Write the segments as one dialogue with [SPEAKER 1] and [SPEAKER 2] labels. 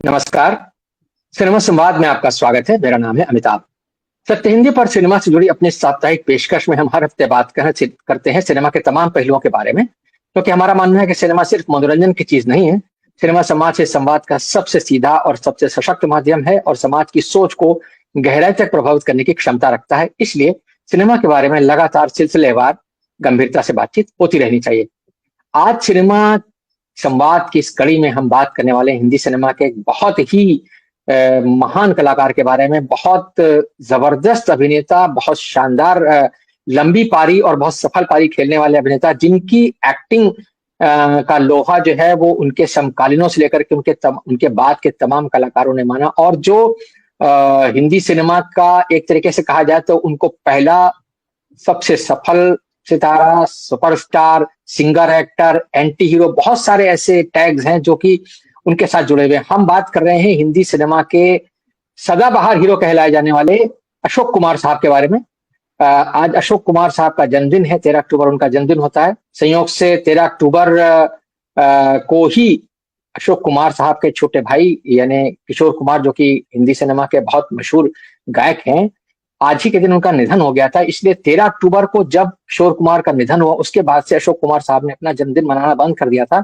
[SPEAKER 1] नमस्कार। सिनेमा संवाद में आपका स्वागत है। मेरा नाम है अमिताभ। सत्य हिंदी पर सिनेमा से जुड़ी अपनी साप्ताहिक पेशकश में हम हर हफ्ते बात करते हैं सिनेमा के तमाम पहलुओं के बारे में, क्योंकि हमारा मानना है कि सिनेमा सिर्फ मनोरंजन की चीज नहीं है। सिनेमा समाज से संवाद का सबसे सीधा और सबसे सशक्त माध्यम है और समाज की सोच को गहराई तक प्रभावित करने की क्षमता रखता है। इसलिए सिनेमा के बारे में लगातार सिलसिलेवार गंभीरता से बातचीत होती रहनी चाहिए। आज सिनेमा संवाद की इस कड़ी में हम बात करने वाले हैं हिंदी सिनेमा के एक बहुत ही महान कलाकार के बारे में। बहुत जबरदस्त अभिनेता, बहुत शानदार लंबी पारी और बहुत सफल पारी खेलने वाले अभिनेता, जिनकी एक्टिंग का लोहा जो है वो उनके समकालीनों से लेकर के उनके बाद के तमाम कलाकारों ने माना, और जो हिंदी सिनेमा का एक तरीके से कहा जाए तो उनको पहला सबसे सफल सितारा, superstar, singer, actor, anti hero, बहुत सारे ऐसे टैग्स हैं जो कि उनके साथ जुड़े हुए हैं। हम बात कर रहे हैं हिंदी सिनेमा के सदाबहार हीरो कहलाए जाने वाले अशोक कुमार साहब के बारे में। आज अशोक कुमार साहब का जन्मदिन है। 13 अक्टूबर उनका जन्मदिन होता है। संयोग से 13 अक्टूबर को ही अशोक कुमार साहब के छोटे भाई यानी किशोर कुमार, जो कि हिंदी सिनेमा के बहुत मशहूर गायक हैं, आज ही के दिन उनका निधन हो गया था। इसलिए 13 अक्टूबर को जब किशोर कुमार का निधन हुआ, उसके बाद से अशोक कुमार साहब ने अपना जन्मदिन मनाना बंद कर दिया था।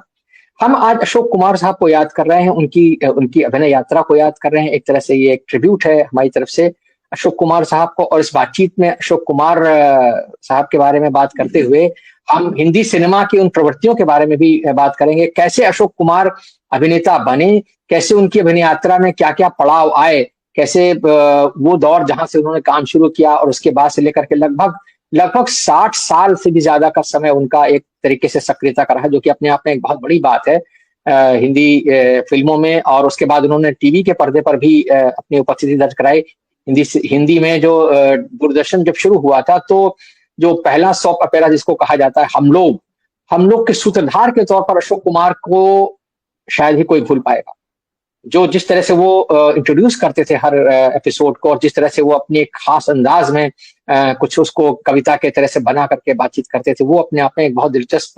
[SPEAKER 1] हम आज अशोक कुमार साहब को याद कर रहे हैं, उनकी उनकी अभिनय यात्रा को याद कर रहे हैं। एक तरह से ये एक ट्रिब्यूट है हमारी तरफ से अशोक कुमार साहब को। और इस बातचीत में अशोक कुमार साहब के बारे में बात करते हुए हम हिंदी सिनेमा की उन प्रवृत्तियों के बारे में भी बात करेंगे। कैसे अशोक कुमार अभिनेता बने, कैसे उनकी अभिनय यात्रा में क्या क्या पड़ाव आए, कैसे वो दौर जहां से उन्होंने काम शुरू किया और उसके बाद से लेकर के लगभग लगभग 60 साल से भी ज्यादा का समय उनका एक तरीके से सक्रियता का रहा, जो कि अपने आप में एक बहुत बड़ी बात है हिंदी फिल्मों में। और उसके बाद उन्होंने टीवी के पर्दे पर भी अपनी उपस्थिति दर्ज कराई। हिंदी में जो दूरदर्शन जब शुरू हुआ था, तो जो पहला सॉप अपेरा जिसको कहा जाता है हम लोग के सूत्रधार के तौर पर अशोक कुमार को शायद ही कोई भूल पाएगा। जो जिस तरह से वो इंट्रोड्यूस करते थे हर एपिसोड को, और जिस तरह से वो अपने एक खास अंदाज में कुछ उसको कविता के तरह से बना करके बातचीत करते थे, वो अपने आप में एक बहुत दिलचस्प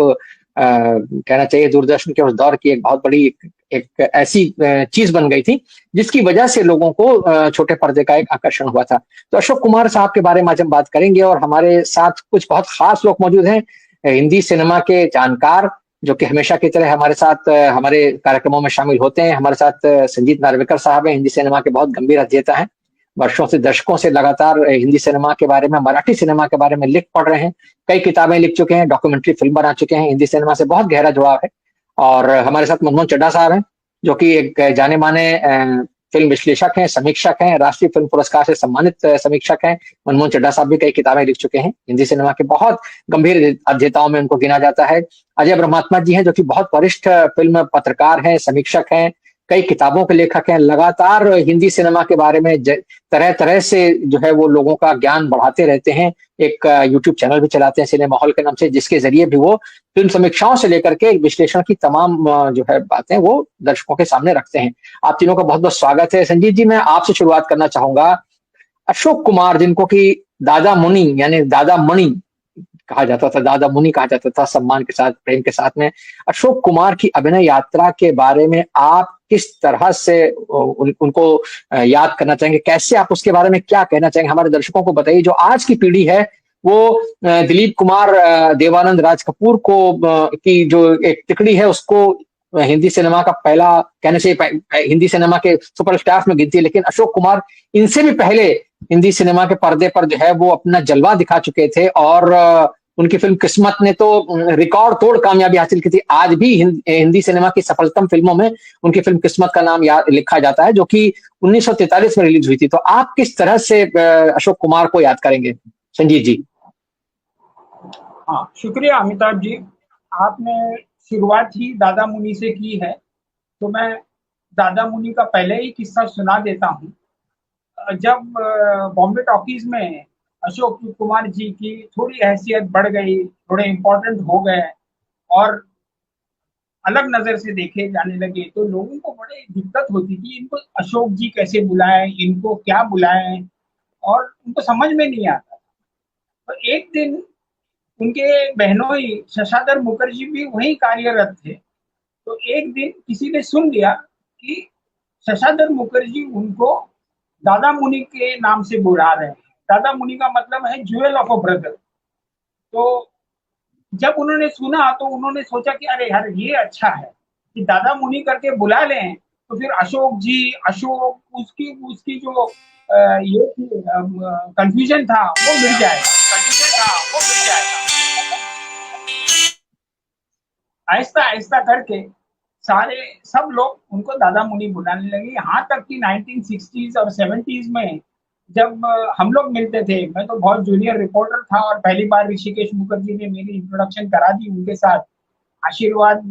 [SPEAKER 1] कहना चाहिए दूरदर्शन के उस दौर की एक बहुत बड़ी एक ऐसी चीज बन गई थी, जिसकी वजह से लोगों को छोटे पर्दे का एक आकर्षण हुआ था। तो अशोक कुमार साहब के बारे में आज हम बात करेंगे, और हमारे साथ कुछ बहुत खास लोग मौजूद हैं, हिंदी सिनेमा के जानकार, जो कि हमेशा की तरह हमारे साथ हमारे कार्यक्रमों में शामिल होते हैं। हमारे साथ संजीत नार्वेकर साहब हैं, हिंदी सिनेमा के बहुत गंभीर अध्येता हैं। वर्षों से, दशकों से लगातार हिंदी सिनेमा के बारे में, मराठी सिनेमा के बारे में लिख पढ़ रहे हैं। कई किताबें लिख चुके हैं, डॉक्यूमेंट्री फिल्म बना चुके हैं। हिंदी सिनेमा से बहुत गहरा जुड़ाव है। और हमारे साथ मनमोहन चड्ढा साहब हैं, जो कि एक जाने माने फिल्म विश्लेषक हैं, समीक्षक हैं, राष्ट्रीय फिल्म पुरस्कार से सम्मानित समीक्षक हैं। मनमोहन चड्ढा साहब भी कई किताबें लिख चुके हैं। हिंदी सिनेमा के बहुत गंभीर अध्येताओं में उनको गिना जाता है। अजय ब्रह्मात्मा जी हैं, जो कि बहुत वरिष्ठ फिल्म पत्रकार हैं, समीक्षक हैं, कई किताबों के लेखक हैं। लगातार हिंदी सिनेमा के बारे में तरह तरह से जो है वो लोगों का ज्ञान बढ़ाते रहते हैं। एक यूट्यूब चैनल भी चलाते हैं सिनेमा हॉल के नाम से, जिसके जरिए भी वो फिल्म समीक्षाओं से लेकर के विश्लेषण की तमाम जो है बातें वो दर्शकों के सामने रखते हैं। आप तीनों का बहुत बहुत स्वागत है। संजीत जी, मैं आपसे शुरुआत करना चाहूंगा। अशोक कुमार, जिनको कि दादा मुनि यानी दादा मणि कहा जाता था, दादा मुनि कहा जाता था, सम्मान के साथ, प्रेम के साथ में, अशोक कुमार की अभिनय यात्रा के बारे में आप किस तरह से उनको याद करना चाहेंगे? कैसे आप उसके बारे में क्या कहना चाहेंगे? हमारे दर्शकों को बताइए। जो आज की पीढ़ी है वो दिलीप कुमार, देवानंद, राज कपूर को की जो एक तिकड़ी है, उसको हिंदी सिनेमा का पहला कहने से हिंदी सिनेमा के सुपरस्टार्स में गिनती है। लेकिन अशोक कुमार इनसे भी पहले हिंदी सिनेमा के पर्दे पर जो है वो अपना जलवा दिखा चुके थे, और उनकी फिल्म किस्मत ने तो रिकॉर्ड तोड़ कामयाबी हासिल की थी। आज भी हिंदी सिनेमा की सफलतम फिल्मों में उनकी फिल्म किस्मत का नाम लिखा जाता है, जो कि 1943 में रिलीज हुई थी। तो आप किस तरह से अशोक कुमार को याद करेंगे, संजीत जी?
[SPEAKER 2] हाँ, शुक्रिया अमिताभ जी। आपने शुरुआत ही दादा मुनि से की है, तो मैं दादा मुनि का पहले ही किस्सा सुना देता हूँ। जब बॉम्बे टॉकीज में अशोक कुमार जी की थोड़ी हैसियत बढ़ गई, थोड़े इम्पोर्टेंट हो गए और अलग नजर से देखे जाने लगे, तो लोगों को बड़े दिक्कत होती थी, इनको अशोक जी कैसे बुलाएं, इनको क्या बुलाएं, और उनको समझ में नहीं आता। तो एक दिन उनके बहनोई शशाधर मुखर्जी भी वहीं कार्यरत थे। तो एक दिन किसी ने सुन लिया कि शशाधर मुखर्जी उनको दादा मुनि के नाम से बुला रहे हैं। दादा मुनि का मतलब है ज्वेल ऑफ अ ब्रदर। तो जब उन्होंने सुना तो उन्होंने सोचा कि अरे यार ये अच्छा है कि दादा मुनि करके बुला लें, तो फिर अशोक जी, अशोक उसकी उसकी जो ये थी कंफ्यूजन था वो मिट जाएगा। आहिस्ता आहिस्ता करके सारे सब लोग उनको दादा मुनि बुलाने लगे। यहाँ तक कि 1960s और 70s में जब हम लोग मिलते थे, मैं तो बहुत जूनियर रिपोर्टर था और पहली बार ऋषिकेश मुखर्जी ने मेरी इंट्रोडक्शन करा दी उनके साथ आशीर्वाद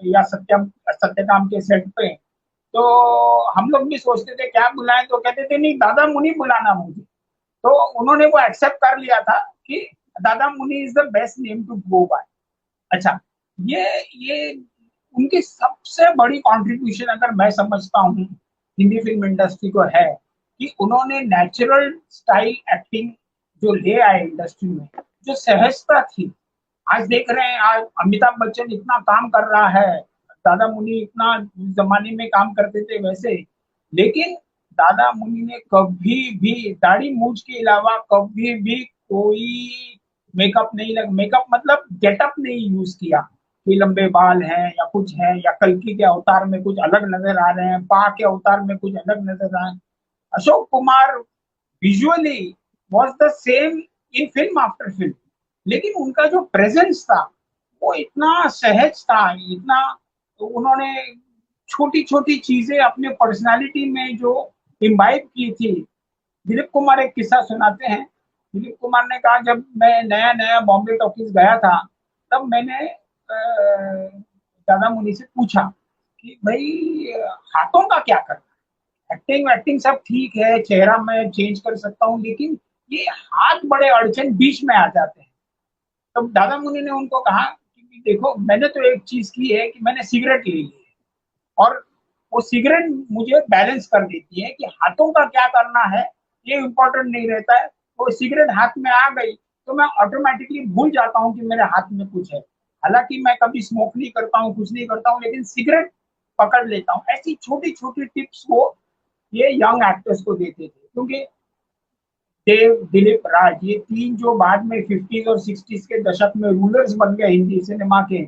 [SPEAKER 2] या सत्यम सत्यकाम के सेट पे। तो हम लोग भी सोचते थे क्या बुलाएं, तो कहते थे नहीं दादा मुनि बुलाना मुझे। तो उन्होंने वो एक्सेप्ट कर लिया था कि Dada Muni is the best name to go by. अच्छा, ये उनकी सबसे बड़ी कंट्रीब्यूशन अगर मैं समझता हूँ हिंदी फिल्म इंडस्ट्री को है कि उन्होंने नेचुरल स्टाइल एक्टिंग जो ले आए इंडस्ट्री में, जो सहजता थी। आज देख रहे हैं, आज अमिताभ बच्चन इतना काम कर रहा है, दादा मुनि इतना जमाने में काम करते थे वैसे, लेकिन दादा मुनि ने कभी भी दाढ़ी मूछ के अलावा कभी भी कोई मेकअप नहीं लग मेकअप मतलब गेटअप नहीं यूज किया कि लंबे बाल हैं या कुछ है, या कल्कि के अवतार में कुछ अलग नजर आ रहे हैं, पा के अवतार में कुछ अलग नजर आ रहे हैं। Ashok Kumar visually was the same in film after film, लेकिन उनका जो प्रेजेंस था वो इतना सहज था, इतना तो उन्होंने छोटी छोटी चीजें अपने पर्सनालिटी में जो इम्बाइब की थी। दिलीप कुमार एक किस्सा सुनाते हैं। दिलीप कुमार ने कहा जब मैं नया नया बॉम्बे टॉकीज गया था, तब मैंने दादा मुनि से पूछा कि भाई हाथों का क्या करना। एक्टिंग एक्टिंग सब ठीक है, चेहरा मैं चेंज कर सकता हूँ, लेकिन ये हाथ बड़े अड़चन बीच में आ जाते हैं। तो दादा मुनि ने उनको कहा कि देखो मैंने तो एक चीज की है कि मैंने सिगरेट ले ली है, और वो सिगरेट मुझे बैलेंस कर देती है कि हाथों का क्या करना है ये इम्पोर्टेंट नहीं रहता है। वो सिगरेट हाथ में आ गई तो मैं ऑटोमेटिकली भूल जाता हूँ कि मेरे हाथ में कुछ है। हालांकि मैं कभी स्मोक नहीं करता हूँ, कुछ नहीं करता हूँ, लेकिन सिगरेट पकड़ लेता हूँ। ऐसी छोटी छोटी टिप्स वो ये यंग एक्टर्स को देते थे, क्योंकि देव, दिलीप, राज, ये तीन जो बाद में 50s और 60s के दशक में रूलर्स बन गए हिंदी सिनेमा के,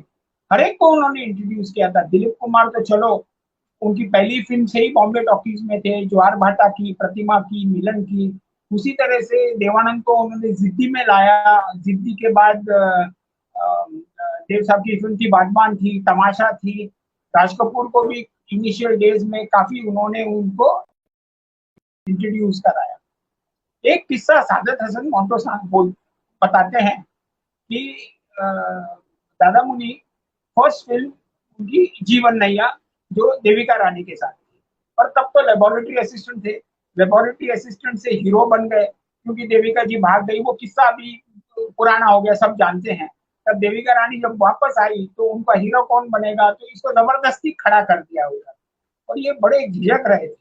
[SPEAKER 2] हर एक को उन्होंने इंट्रोड्यूस किया था। दिलीप कुमार तो चलो उनकी पहली फिल्म से ही बॉम्बे टॉकीज में थे, ज्वार भाटा की, प्रतिमा की, मिलन की। उसी तरह से देवानंद को उन्होंने जिद्दी में लाया। जिद्दी के बाद देव साहब की फिल्म थी बागबान, थी तमाशा थी। राज कपूर को भी इनिशियल डेज में काफी उन्होंने उनको इंट्रोड्यूस कराया। एक किस्सा सादत हसन मोन्टो साहब बोल बताते हैं कि दादा मुनि फर्स्ट फिल्म उनकी जीवन नैया जो देविका रानी के साथ थी, और तब तो लेबोरेटरी असिस्टेंट थे। लेबोरेटरी असिस्टेंट से हीरो बन गए क्योंकि देविका जी भाग गई। वो किस्सा अभी पुराना हो गया, सब जानते हैं। तब देविका रानी जब वापस आई तो उनका हीरो कौन बनेगा, तो इसको जबरदस्ती खड़ा कर दिया उधर, और ये बड़े झिझक रहे थे।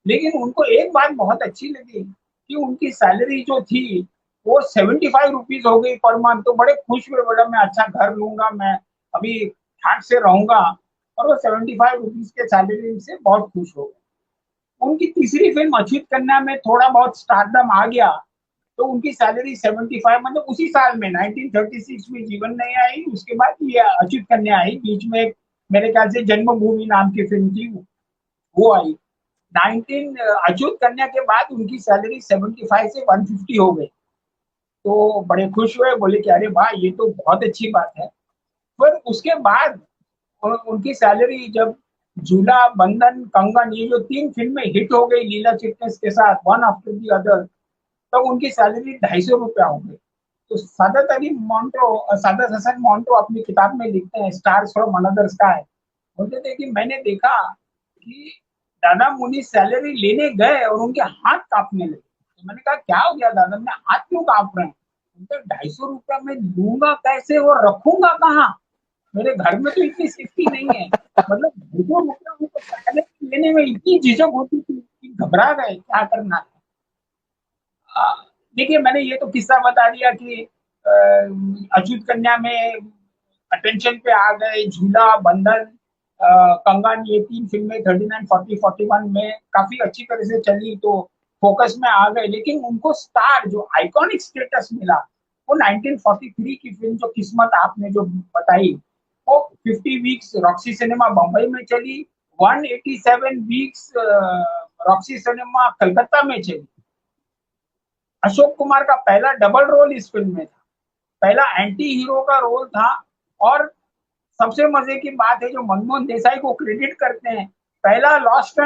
[SPEAKER 2] लेकिन उनको एक बात बहुत अच्छी लगी कि उनकी सैलरी जो थी वो 75 रुपीज हो गई पर मंथ। तो बड़े खुश हुए, बोला मैं अच्छा घर लूंगा, मैं अभी ठाक से रहूंगा। और वो 75 रुपीज के सैलरी से बहुत खुश हो गए। उनकी तीसरी फिल्म अच्युत कन्या में थोड़ा बहुत स्टारडम आ गया, तो उनकी सैलरी 75, मतलब उसी साल में 1936 में जीवन नहीं आई, उसके बाद ये अच्युत कन्या आई। बीच में मेरे ख्याल से जन्मभूमि नाम की फिल्म थी, वो आई। 19 अच्युत कन्या के बाद उनकी सैलरी 75 से 150 हो गई। तो बड़े खुश हुए, बोले कि अरे वाह ये तो बहुत अच्छी बात है। फिर उसके बाद उनकी सैलरी जब झूला, बंधन, कंगन, ये जो तीन फिल्में हिट हो गई लीला चिटनेस के साथ, वन आफ्टर दी अदर, तो उनकी सैलरी 250 रुपया हो गई। तो सादत अली मोन्टो, सादत हसन मोन्टो अपनी किताब में लिखते हैं स्टार्स फ्रॉम अनदर स्काई, बोलते थे कि मैंने देखा कि दादा मुनि सैलरी लेने गए और उनके हाथ कांपने लगे। तो मैंने कहा क्या हो गया दादा, मैं हाथ क्यों कांप रहे हैं। उनके 250 रुपया मैं लूंगा कैसे और रखूंगा कहाँ, मेरे घर में तो इतनी सेफ्टी नहीं है। मतलब 250 रुपया उनको सैलरी लेने में इतनी झिझक होती थी कि घबरा गए क्या करना है। देखिए मैंने ये तो किस्सा बता दिया कि अच्युत कन्या में अटेंशन पे आ गए, झूला, बंधन, कंगन, ये 3 फिल्में 39, 40, 41 में काफी अच्छी तरह से चली तो फोकस में आ गए, लेकिन उनको स्टार जो आइकॉनिक स्टेटस मिला वो 1943 की फिल्म जो किस्मत आपने जो बताई, वो 50 वीक्स रॉक्सी सिनेमा बम्बई में चली, 187 वीक्स रॉक्सी सिनेमा कलकत्ता में चली। अशोक कुमार का पहला डबल रोल इस फिल्म में था, पहला एंटी हीरो का रोल था। और सबसे मजे की बात है जो मनमोहन देसाई को क्रेडिट करते हैं, पहला लॉस्ट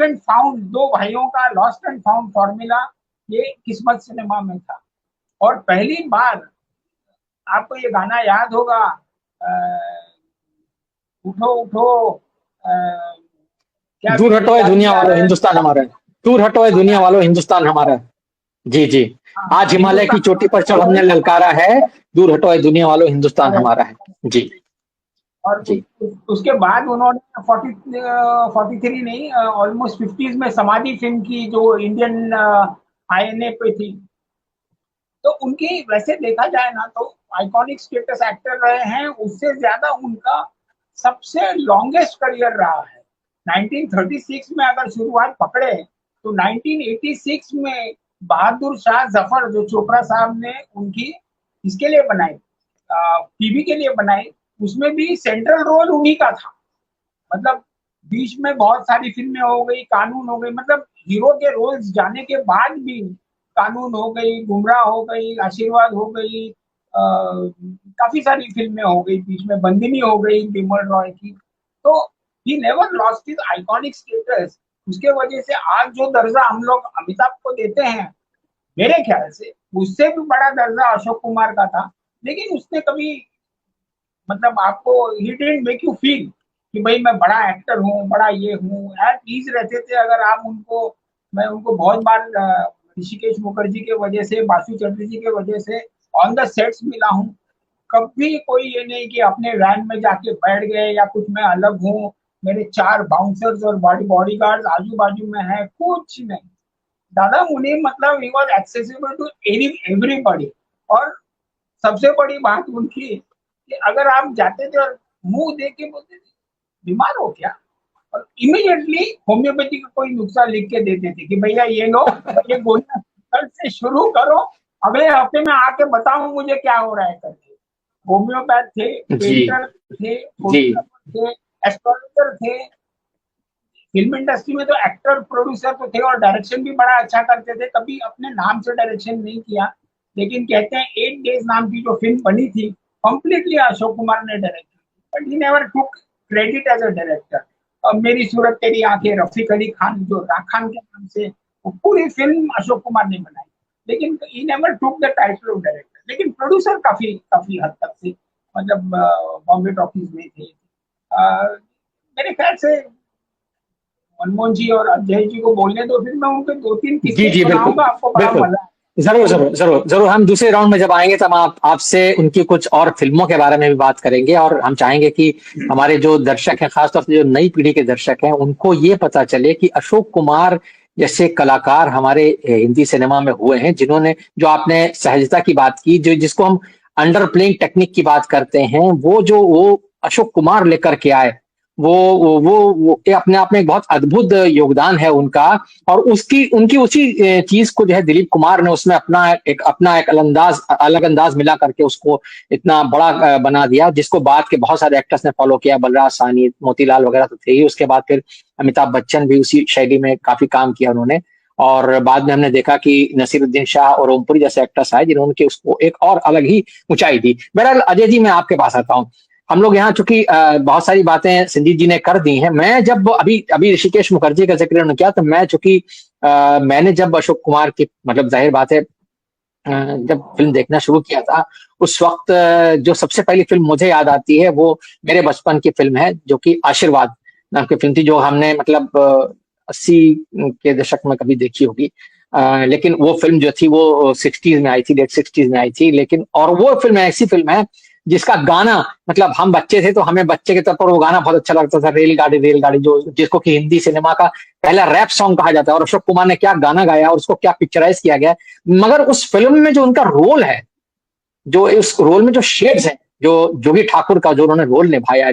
[SPEAKER 2] एंड फाउंड, दो भाइयों का लॉस्ट एंड फाउंड फॉर्मूला ये किस्मत सिनेमा में था। और पहली बार आपको ये गाना याद होगा, उठो उठो, क्या
[SPEAKER 1] दूर हटो है
[SPEAKER 2] याद नहीं
[SPEAKER 1] दुनिया
[SPEAKER 2] आ
[SPEAKER 1] वालों,
[SPEAKER 2] रहा है।
[SPEAKER 1] हिंदुस्तान हमारा है। दूर हटो है दुनिया वालों, हिंदुस्तान हमारा है। जी जी।
[SPEAKER 2] हाँ,
[SPEAKER 1] आज हिमालय की चोटी पर चढ़ हमने
[SPEAKER 2] हिंदुस्तान
[SPEAKER 1] ललकारा है, दूर हटो है दुनिया वालों, हिंदुस्तान
[SPEAKER 2] है।
[SPEAKER 1] हमारा है। जी
[SPEAKER 2] और
[SPEAKER 1] जी
[SPEAKER 2] उसके बाद उन्होंने 43 नहीं, ऑलमोस्ट 50s में समाधि फिल्म की जो इंडियन आईएनए पे थी। तो उनकी वैसे देखा जाए ना तो आइकॉनिक स्टेटस एक्टर रहे हैं, उससे ज्यादा उनका सबसे लॉन्गेस्ट करियर रहा है। 1936 में अगर शुरुआत पकड़े तो 1986 में बहादुर शाह जफर जो चोपड़ा साहब ने उनकी इसके लिए बनाई, टीवी के लिए बनाई, उसमें भी सेंट्रल रोल उन्हीं का था। मतलब बीच में बहुत सारी फिल्में हो गई, कानून हो गई, मतलब हीरो के रोल्स जाने के बाद भी कानून हो गई, गुमराह हो गई, आशीर्वाद हो गई, काफी सारी फिल्में हो गई, बीच में बंदिनी हो गई बिमल रॉय की। तो he never lost his iconic status. उसके वजह से आज जो दर्जा हम लोग अमिताभ को देते हैं, मेरे ख्याल से उससे भी बड़ा दर्जा अशोक कुमार का था। लेकिन उसने कभी, मतलब आपको he didn't make you feel कि भाई मैं बड़ा एक्टर हूँ, बड़ा ये हूँ, एट ईज रहते थे। अगर आप उनको, मैं उनको बहुत बार ऋषिकेश मुखर्जी के वजह से, बासु चटर्जी के वजह से ऑन द सेट्स मिला हूँ। कभी कोई ये नहीं कि अपने वैन में जाके बैठ गए या कुछ मैं अलग हूँ, मेरे 4 बाउंसर्स और बॉडीगार्ड्स आजू बाजू में है, कुछ नहीं। दादा मुनि मतलब he was accessible to everybody. और सबसे बड़ी बात उनकी कि अगर आप जाते थे और मुंह देख के बोलते थे बीमार हो क्या, और इमीडिएटली होम्योपैथी का कोई नुस्खा लिख के देते थे कि भैया ये लो, ये गोलियां कल से शुरू करो, अगले हफ्ते में आके बताओ मुझे क्या हो रहा है करके। होम्योपैथ थे,
[SPEAKER 1] जी
[SPEAKER 2] पेंटर थे,
[SPEAKER 1] जी
[SPEAKER 2] फोटोग्राफर थे, एस्ट्रोलॉजर थे। फिल्म इंडस्ट्री में तो एक्टर प्रोड्यूसर तो थे और डायरेक्शन भी बड़ा अच्छा करते थे, कभी अपने नाम से डायरेक्शन नहीं किया। लेकिन कहते हैं 8 डेज नाम की जो फिल्म बनी थी, कंप्लीटली अशोक कुमार ने डायरेक्ट की, but he never took credit as a director. अब मेरी सूरत तेरी आंखें रफीक अली खान जो राखान के नाम से, वो पूरी फिल्म अशोक कुमार ने बनाई, लेकिन ही never took the title of director. लेकिन प्रोड्यूसर काफी काफी हद तक से, मतलब बॉम्बे टॉकीज में थे। मेरे ख्याल से मनमोहन जी और अजय जी को बोलने दो, फिर मैं उनके 2-3
[SPEAKER 1] जी
[SPEAKER 2] किस्से
[SPEAKER 1] जी बिल्कुल
[SPEAKER 2] सुनाऊंगा, आपको बड़ा
[SPEAKER 1] बिल्कुल।
[SPEAKER 2] मजा आएगा।
[SPEAKER 1] जरूर जरूर जरूर जरूर, हम दूसरे राउंड में जब आएंगे तब आप आपसे उनकी कुछ और फिल्मों के बारे में भी बात करेंगे, और हम चाहेंगे कि हमारे जो दर्शक हैं, खासतौर से जो नई पीढ़ी के दर्शक हैं, उनको ये पता चले कि अशोक कुमार जैसे कलाकार हमारे हिंदी सिनेमा में हुए हैं, जिन्होंने, जो आपने सहजता की बात की, जो जिसको हम अंडर प्लेइंग टेक्निक की बात करते हैं, वो अशोक कुमार लेकर के आए। वो ये अपने आप में एक बहुत अद्भुत योगदान है उनका। और उसकी उनकी उसी चीज को जो है दिलीप कुमार ने उसमें अपना एक अलग अंदाज मिला करके उसको इतना बड़ा बना दिया, जिसको बाद के बहुत सारे एक्टर्स ने फॉलो किया। बलराज साहनी, मोतीलाल वगैरह तो थे ही, उसके बाद फिर अमिताभ बच्चन भी उसी शैली में काफी काम किया उन्होंने। और बाद में हमने देखा कि नसीरुद्दीन शाह और ओमपुरी जैसे एक्टर्स आए, जिन्होंने कि उसको एक और अलग ही ऊंचाई दी। बहरहाल अजय जी, मैं आपके पास आता हूँ। हम लोग यहाँ चूंकि बहुत सारी बातें संदीप जी ने कर दी हैं, मैं जब अभी अभी ऋषिकेश मुखर्जी का जिक्र उन्होंने किया, तो मैं चूंकि मैंने जब अशोक कुमार की, मतलब जाहिर बात है, जब फिल्म देखना शुरू किया था, उस वक्त जो सबसे पहली फिल्म मुझे याद आती है वो मेरे बचपन की फिल्म है, जो कि आशीर्वाद नाम की फिल्म थी, जो हमने मतलब 80 के दशक में कभी देखी होगी। लेकिन वो फिल्म जो थी वो 60s में आई थी, लेट 60s में आई थी। लेकिन और वो फिल्म ऐसी फिल्म है जिसका गाना, मतलब हम बच्चे थे तो हमें बच्चे के तौर पर वो गाना बहुत अच्छा लगता था, रेलगाड़ी रेलगाड़ी, जो जिसको कि हिंदी सिनेमा का पहला रैप सॉन्ग कहा जाता है। और अशोक कुमार ने क्या गाना गाया और उसको क्या पिक्चराइज किया गया। मगर उस फिल्म में जो उनका रोल है, जो उस रोल में जो शेड्स हैं, जो जोगी ठाकुर का जो उन्होंने रोल निभाया,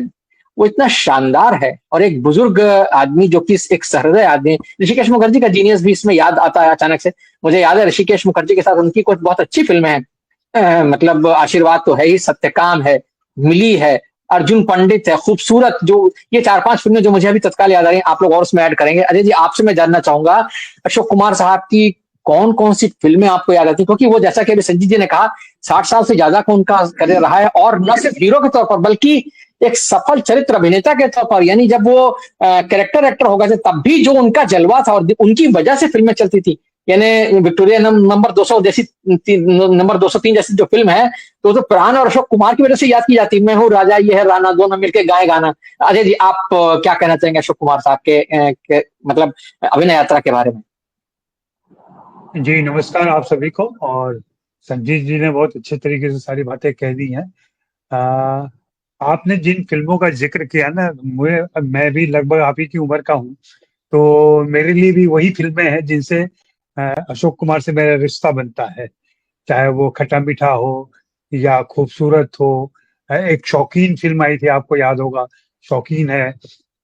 [SPEAKER 1] वो इतना शानदार है। और एक बुजुर्ग आदमी जो कि एक सहृदय आदमी, ऋषिकेश मुखर्जी का जीनियस भी इसमें याद आता है अचानक से। मुझे याद है ऋषिकेश मुखर्जी के साथ उनकी कुछ बहुत अच्छी फिल्में हैं। मतलब आशीर्वाद तो है ही, सत्यकाम है, मिली है, अर्जुन पंडित है, खूबसूरत, जो ये 4-5 फिल्में जो मुझे अभी तत्काल याद आ रही हैं, आप लोग और उसमें ऐड करेंगे। अजय जी, आपसे मैं जानना चाहूंगा, अशोक कुमार साहब की कौन कौन सी फिल्में आपको याद आती हैं? क्योंकि वो, जैसा कि अभी संजीत जी ने कहा, 60 साल से ज्यादा का उनका करियर रहा है, और न सिर्फ हीरो के तौर पर बल्कि एक सफल चरित्र अभिनेता के तौर पर। यानी जब वो कैरेक्टर एक्टर हो गए थे, तब भी जो उनका जलवा था और उनकी वजह से फिल्में चलती थी। यानी विक्टोरिया नंबर 200 जैसी, नंबर 203 जैसी जो फिल्म है, तो प्राण और अशोक कुमार की वजह से याद की जाती है। मैं हूँ राजा, ये है राणा, दोनों मिलकर गाए गाना। अजय जी, आप क्या कहना चाहेंगे अशोक कुमार साहब के मतलब अभिनय यात्रा के बारे में?
[SPEAKER 3] जी नमस्कार आप सभी को। और संजीत जी ने बहुत अच्छे तरीके से सारी बातें कह दी हैं। आ, आपने जिन फिल्मों का जिक्र किया ना, मुझे, मैं भी लगभग आप ही की उम्र का हूँ, तो मेरे लिए भी वही फिल्में हैं जिनसे अशोक कुमार से मेरा रिश्ता बनता है। चाहे वो खट्टा मीठा हो या खूबसूरत हो। एक शौकीन फिल्म आई थी, आपको याद होगा, शौकीन है।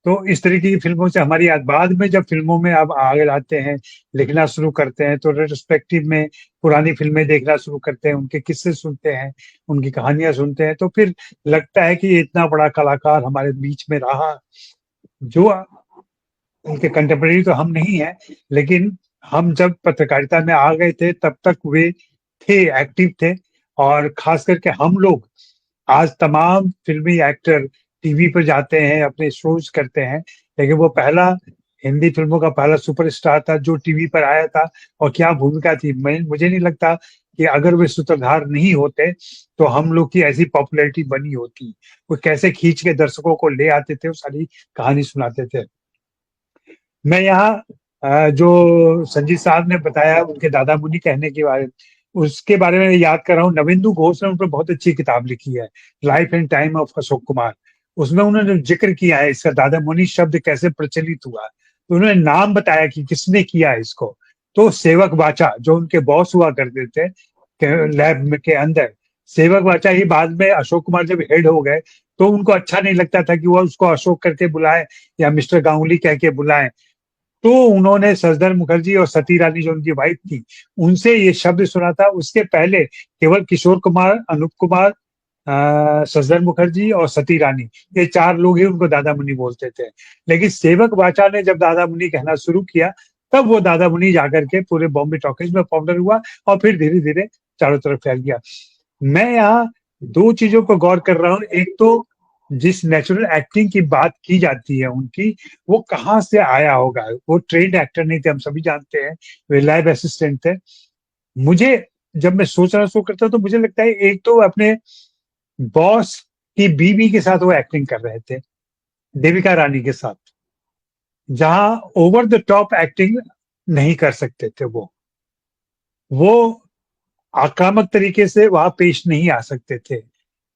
[SPEAKER 3] तो इस तरीके की फिल्मों से हमारी याद, बाद में जब फिल्मों में अब आगे आते हैं, लिखना शुरू करते हैं, तो रेट्रोस्पेक्टिव में पुरानी फिल्में देखना शुरू करते हैं, उनके किस्से सुनते हैं, उनकी कहानियां सुनते हैं, तो फिर लगता है कि ये इतना बड़ा कलाकार हमारे बीच में रहा। जो उनके कंटेम्परेरी तो हम नहीं है, लेकिन हम जब पत्रकारिता में आ गए थे तब तक वे थे, एक्टिव थे। और खास करके हम लोग आज तमाम फिल्मी एक्टर टीवी पर जाते हैं, अपने शोज करते हैं, लेकिन वो पहला हिंदी फिल्मों का पहला सुपरस्टार था जो टीवी पर आया था। और क्या भूमिका थी! मैं, मुझे नहीं लगता कि अगर वे सूत्रधार नहीं होते तो हम लोग की ऐसी पॉपुलैरिटी बनी होती। वो कैसे खींच के दर्शकों को ले आते थे, वो सारी कहानी सुनाते थे। मैं यहाँ जो संजीत साहब ने बताया उनके दादा मुनि कहने के बारे में, उसके बारे में याद कर रहा हूँ। नवेंदु घोष ने उन पर बहुत अच्छी किताब लिखी है, life and time of Ashok Kumar. उसमें उन्होंने जिक्र किया है इसका, दादा मुनि शब्द कैसे प्रचलित हुआ। तो उन्होंने नाम बताया कि किसने किया इसको। तो सेवक बाचा, जो उनके बॉस हुआ करते थे लैब के अंदर, सेवक बाचा ही बाद में अशोक कुमार जब हेड हो गए, तो उनको अच्छा नहीं लगता था कि वो उसको अशोक करके बुलाए या मिस्टर गांगुली कह के बुलाएं। तो उन्होंने सजदर मुखर्जी और सती रानी जो उनकी वाइफ थी, उनसे ये शब्द सुना था। उसके पहले केवल किशोर कुमार, अनूप कुमार, सजदर मुखर्जी और सती रानी, ये 4 लोग ही उनको दादा मुनि बोलते थे। लेकिन सेवक बाचा ने जब दादा मुनि कहना शुरू किया, तब वो दादा मुनि जाकर के पूरे बॉम्बे टॉकीज में पॉपुलर हुआ और फिर धीरे धीरे चारों तरफ फैल गया। मैं यहाँ 2 चीजों पर गौर कर रहा हूँ। एक तो जिस नेचुरल एक्टिंग की बात की जाती है उनकी, वो कहाँ से आया होगा। वो ट्रेन्ड एक्टर नहीं थे, हम सभी जानते हैं, वे लैब असिस्टेंट थे। मुझे, जब मैं सोचना शुरू करता हूँ, तो मुझे लगता है एक तो अपने बॉस की बीवी के साथ वो एक्टिंग कर रहे थे, देविका रानी के साथ, जहां ओवर द टॉप एक्टिंग नहीं कर सकते थे। वो आक्रामक तरीके से वहां पेश नहीं आ सकते थे।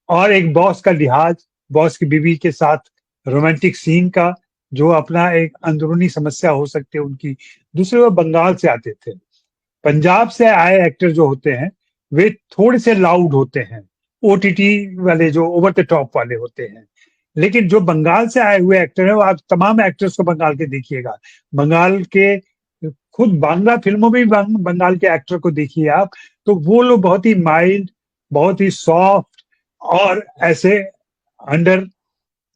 [SPEAKER 3] और एक बॉस का लिहाज, बॉस की बीवी के साथ रोमांटिक सीन का, जो अपना एक अंदरूनी समस्या हो सकती है उनकी। दूसरे, वो बंगाल से आते थे। पंजाब से आए एक्टर जो होते हैं, वे थोड़े से लाउड होते हैं, ओटीटी वाले जो ओवर द टॉप वाले होते हैं। लेकिन जो बंगाल से आए हुए एक्टर हैं, वो आप तमाम एक्टर्स को बंगाल के देखिएगा, बंगाल के, खुद बांग्ला फिल्मों में भी बंगाल के एक्टर को देखिए आप, तो वो लोग बहुत ही माइल्ड, बहुत ही सॉफ्ट और ऐसे अंडर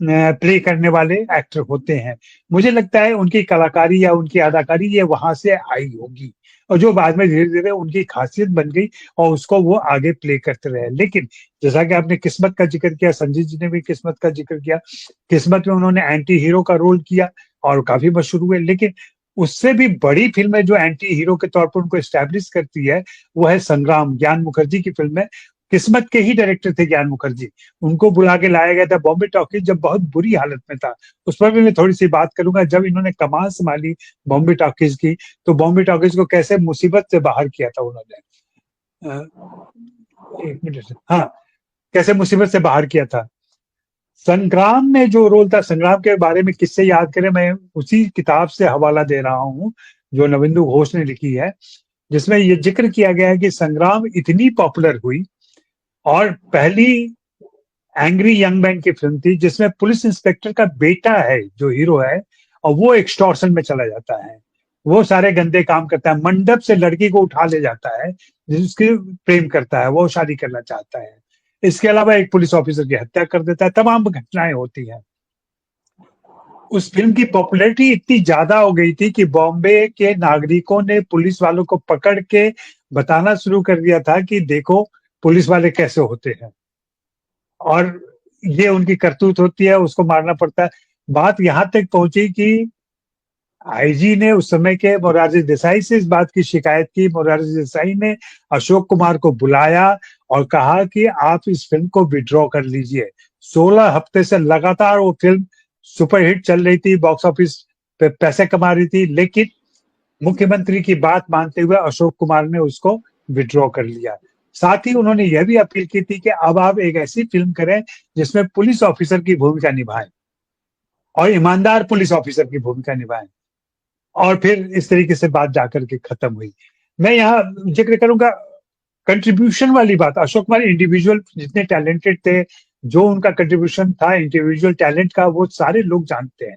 [SPEAKER 3] प्ले करने वाले एक्टर होते हैं। मुझे लगता है उनकी कलाकारी या उनकी अदाकारी ये वहां से आई होगी, और जो बाद में धीरे धीरे उनकी खासियत बन गई और उसको वो आगे प्ले करते रहे। लेकिन जैसा कि आपने किस्मत का जिक्र किया, संजीत जी ने भी किस्मत का जिक्र किया, किस्मत में उन्होंने एंटी हीरो का रोल किया और काफी मशहूर हुए। लेकिन उससे भी बड़ी फिल्म है जो एंटी हीरो के तौर पर उनको एस्टैब्लिश करती है, वो है संग्राम, ज्ञान मुखर्जी की फिल्म है। किस्मत के ही डायरेक्टर थे ज्ञान मुखर्जी। उनको बुला के लाया गया था बॉम्बे टॉकीज जब बहुत बुरी हालत में था। उस पर भी मैं थोड़ी सी बात करूंगा। जब इन्होंने कमान संभाली बॉम्बे टॉकीज की, तो बॉम्बे टॉकीज को कैसे मुसीबत से बाहर किया था उन्होंने। एक मिनट, हाँ, कैसे मुसीबत से बाहर किया था। संग्राम में जो रोल था, संग्राम के बारे में किससे याद करें, मैं उसी किताब से हवाला दे रहा हूँ जो नवेंदु घोष ने लिखी है, जिसमें ये जिक्र किया गया है कि संग्राम इतनी पॉपुलर हुई और पहली एंग्री यंग मैन की फिल्म थी, जिसमें पुलिस इंस्पेक्टर का बेटा है जो हीरो है, और वो एक्सटॉर्शन में चला जाता है। वो सारे गंदे काम करता है, मंडप से लड़की को उठा ले जाता है जिसकी प्रेम करता है, वो शादी करना चाहता है। इसके अलावा एक पुलिस ऑफिसर की हत्या कर देता है। तमाम घटनाएं होती हैं। उस फिल्म की पॉपुलैरिटी इतनी ज्यादा हो गई थी कि बॉम्बे के नागरिकों ने पुलिस वालों को पकड़ के बताना शुरू कर दिया था कि देखो पुलिस वाले कैसे होते हैं, और ये उनकी करतूत होती है, उसको मारना पड़ता है। बात यहां तक पहुंची कि आईजी ने उस समय के मोरारजी देसाई से इस बात की शिकायत की। मोरारजी देसाई ने अशोक कुमार को बुलाया और कहा कि आप इस फिल्म को विड्रॉ कर लीजिए। 16 हफ्ते से लगातार वो फिल्म सुपरहिट चल रही थी, बॉक्स ऑफिस पे पैसे कमा रही थी, लेकिन मुख्यमंत्री की बात मानते हुए अशोक कुमार ने उसको विड्रॉ कर लिया। साथ ही उन्होंने यह भी अपील की थी कि अब आप एक ऐसी फिल्म करें जिसमें पुलिस ऑफिसर की भूमिका निभाएं, और ईमानदार पुलिस ऑफिसर की भूमिका निभाएं। और फिर इस तरीके से बात जाकर के खत्म हुई। मैं यहाँ जिक्र करूंगा कंट्रीब्यूशन वाली बात। अशोक कुमार इंडिविजुअल जितने टैलेंटेड थे, जो उनका कंट्रीब्यूशन था इंडिविजुअल टैलेंट का, वो सारे लोग जानते हैं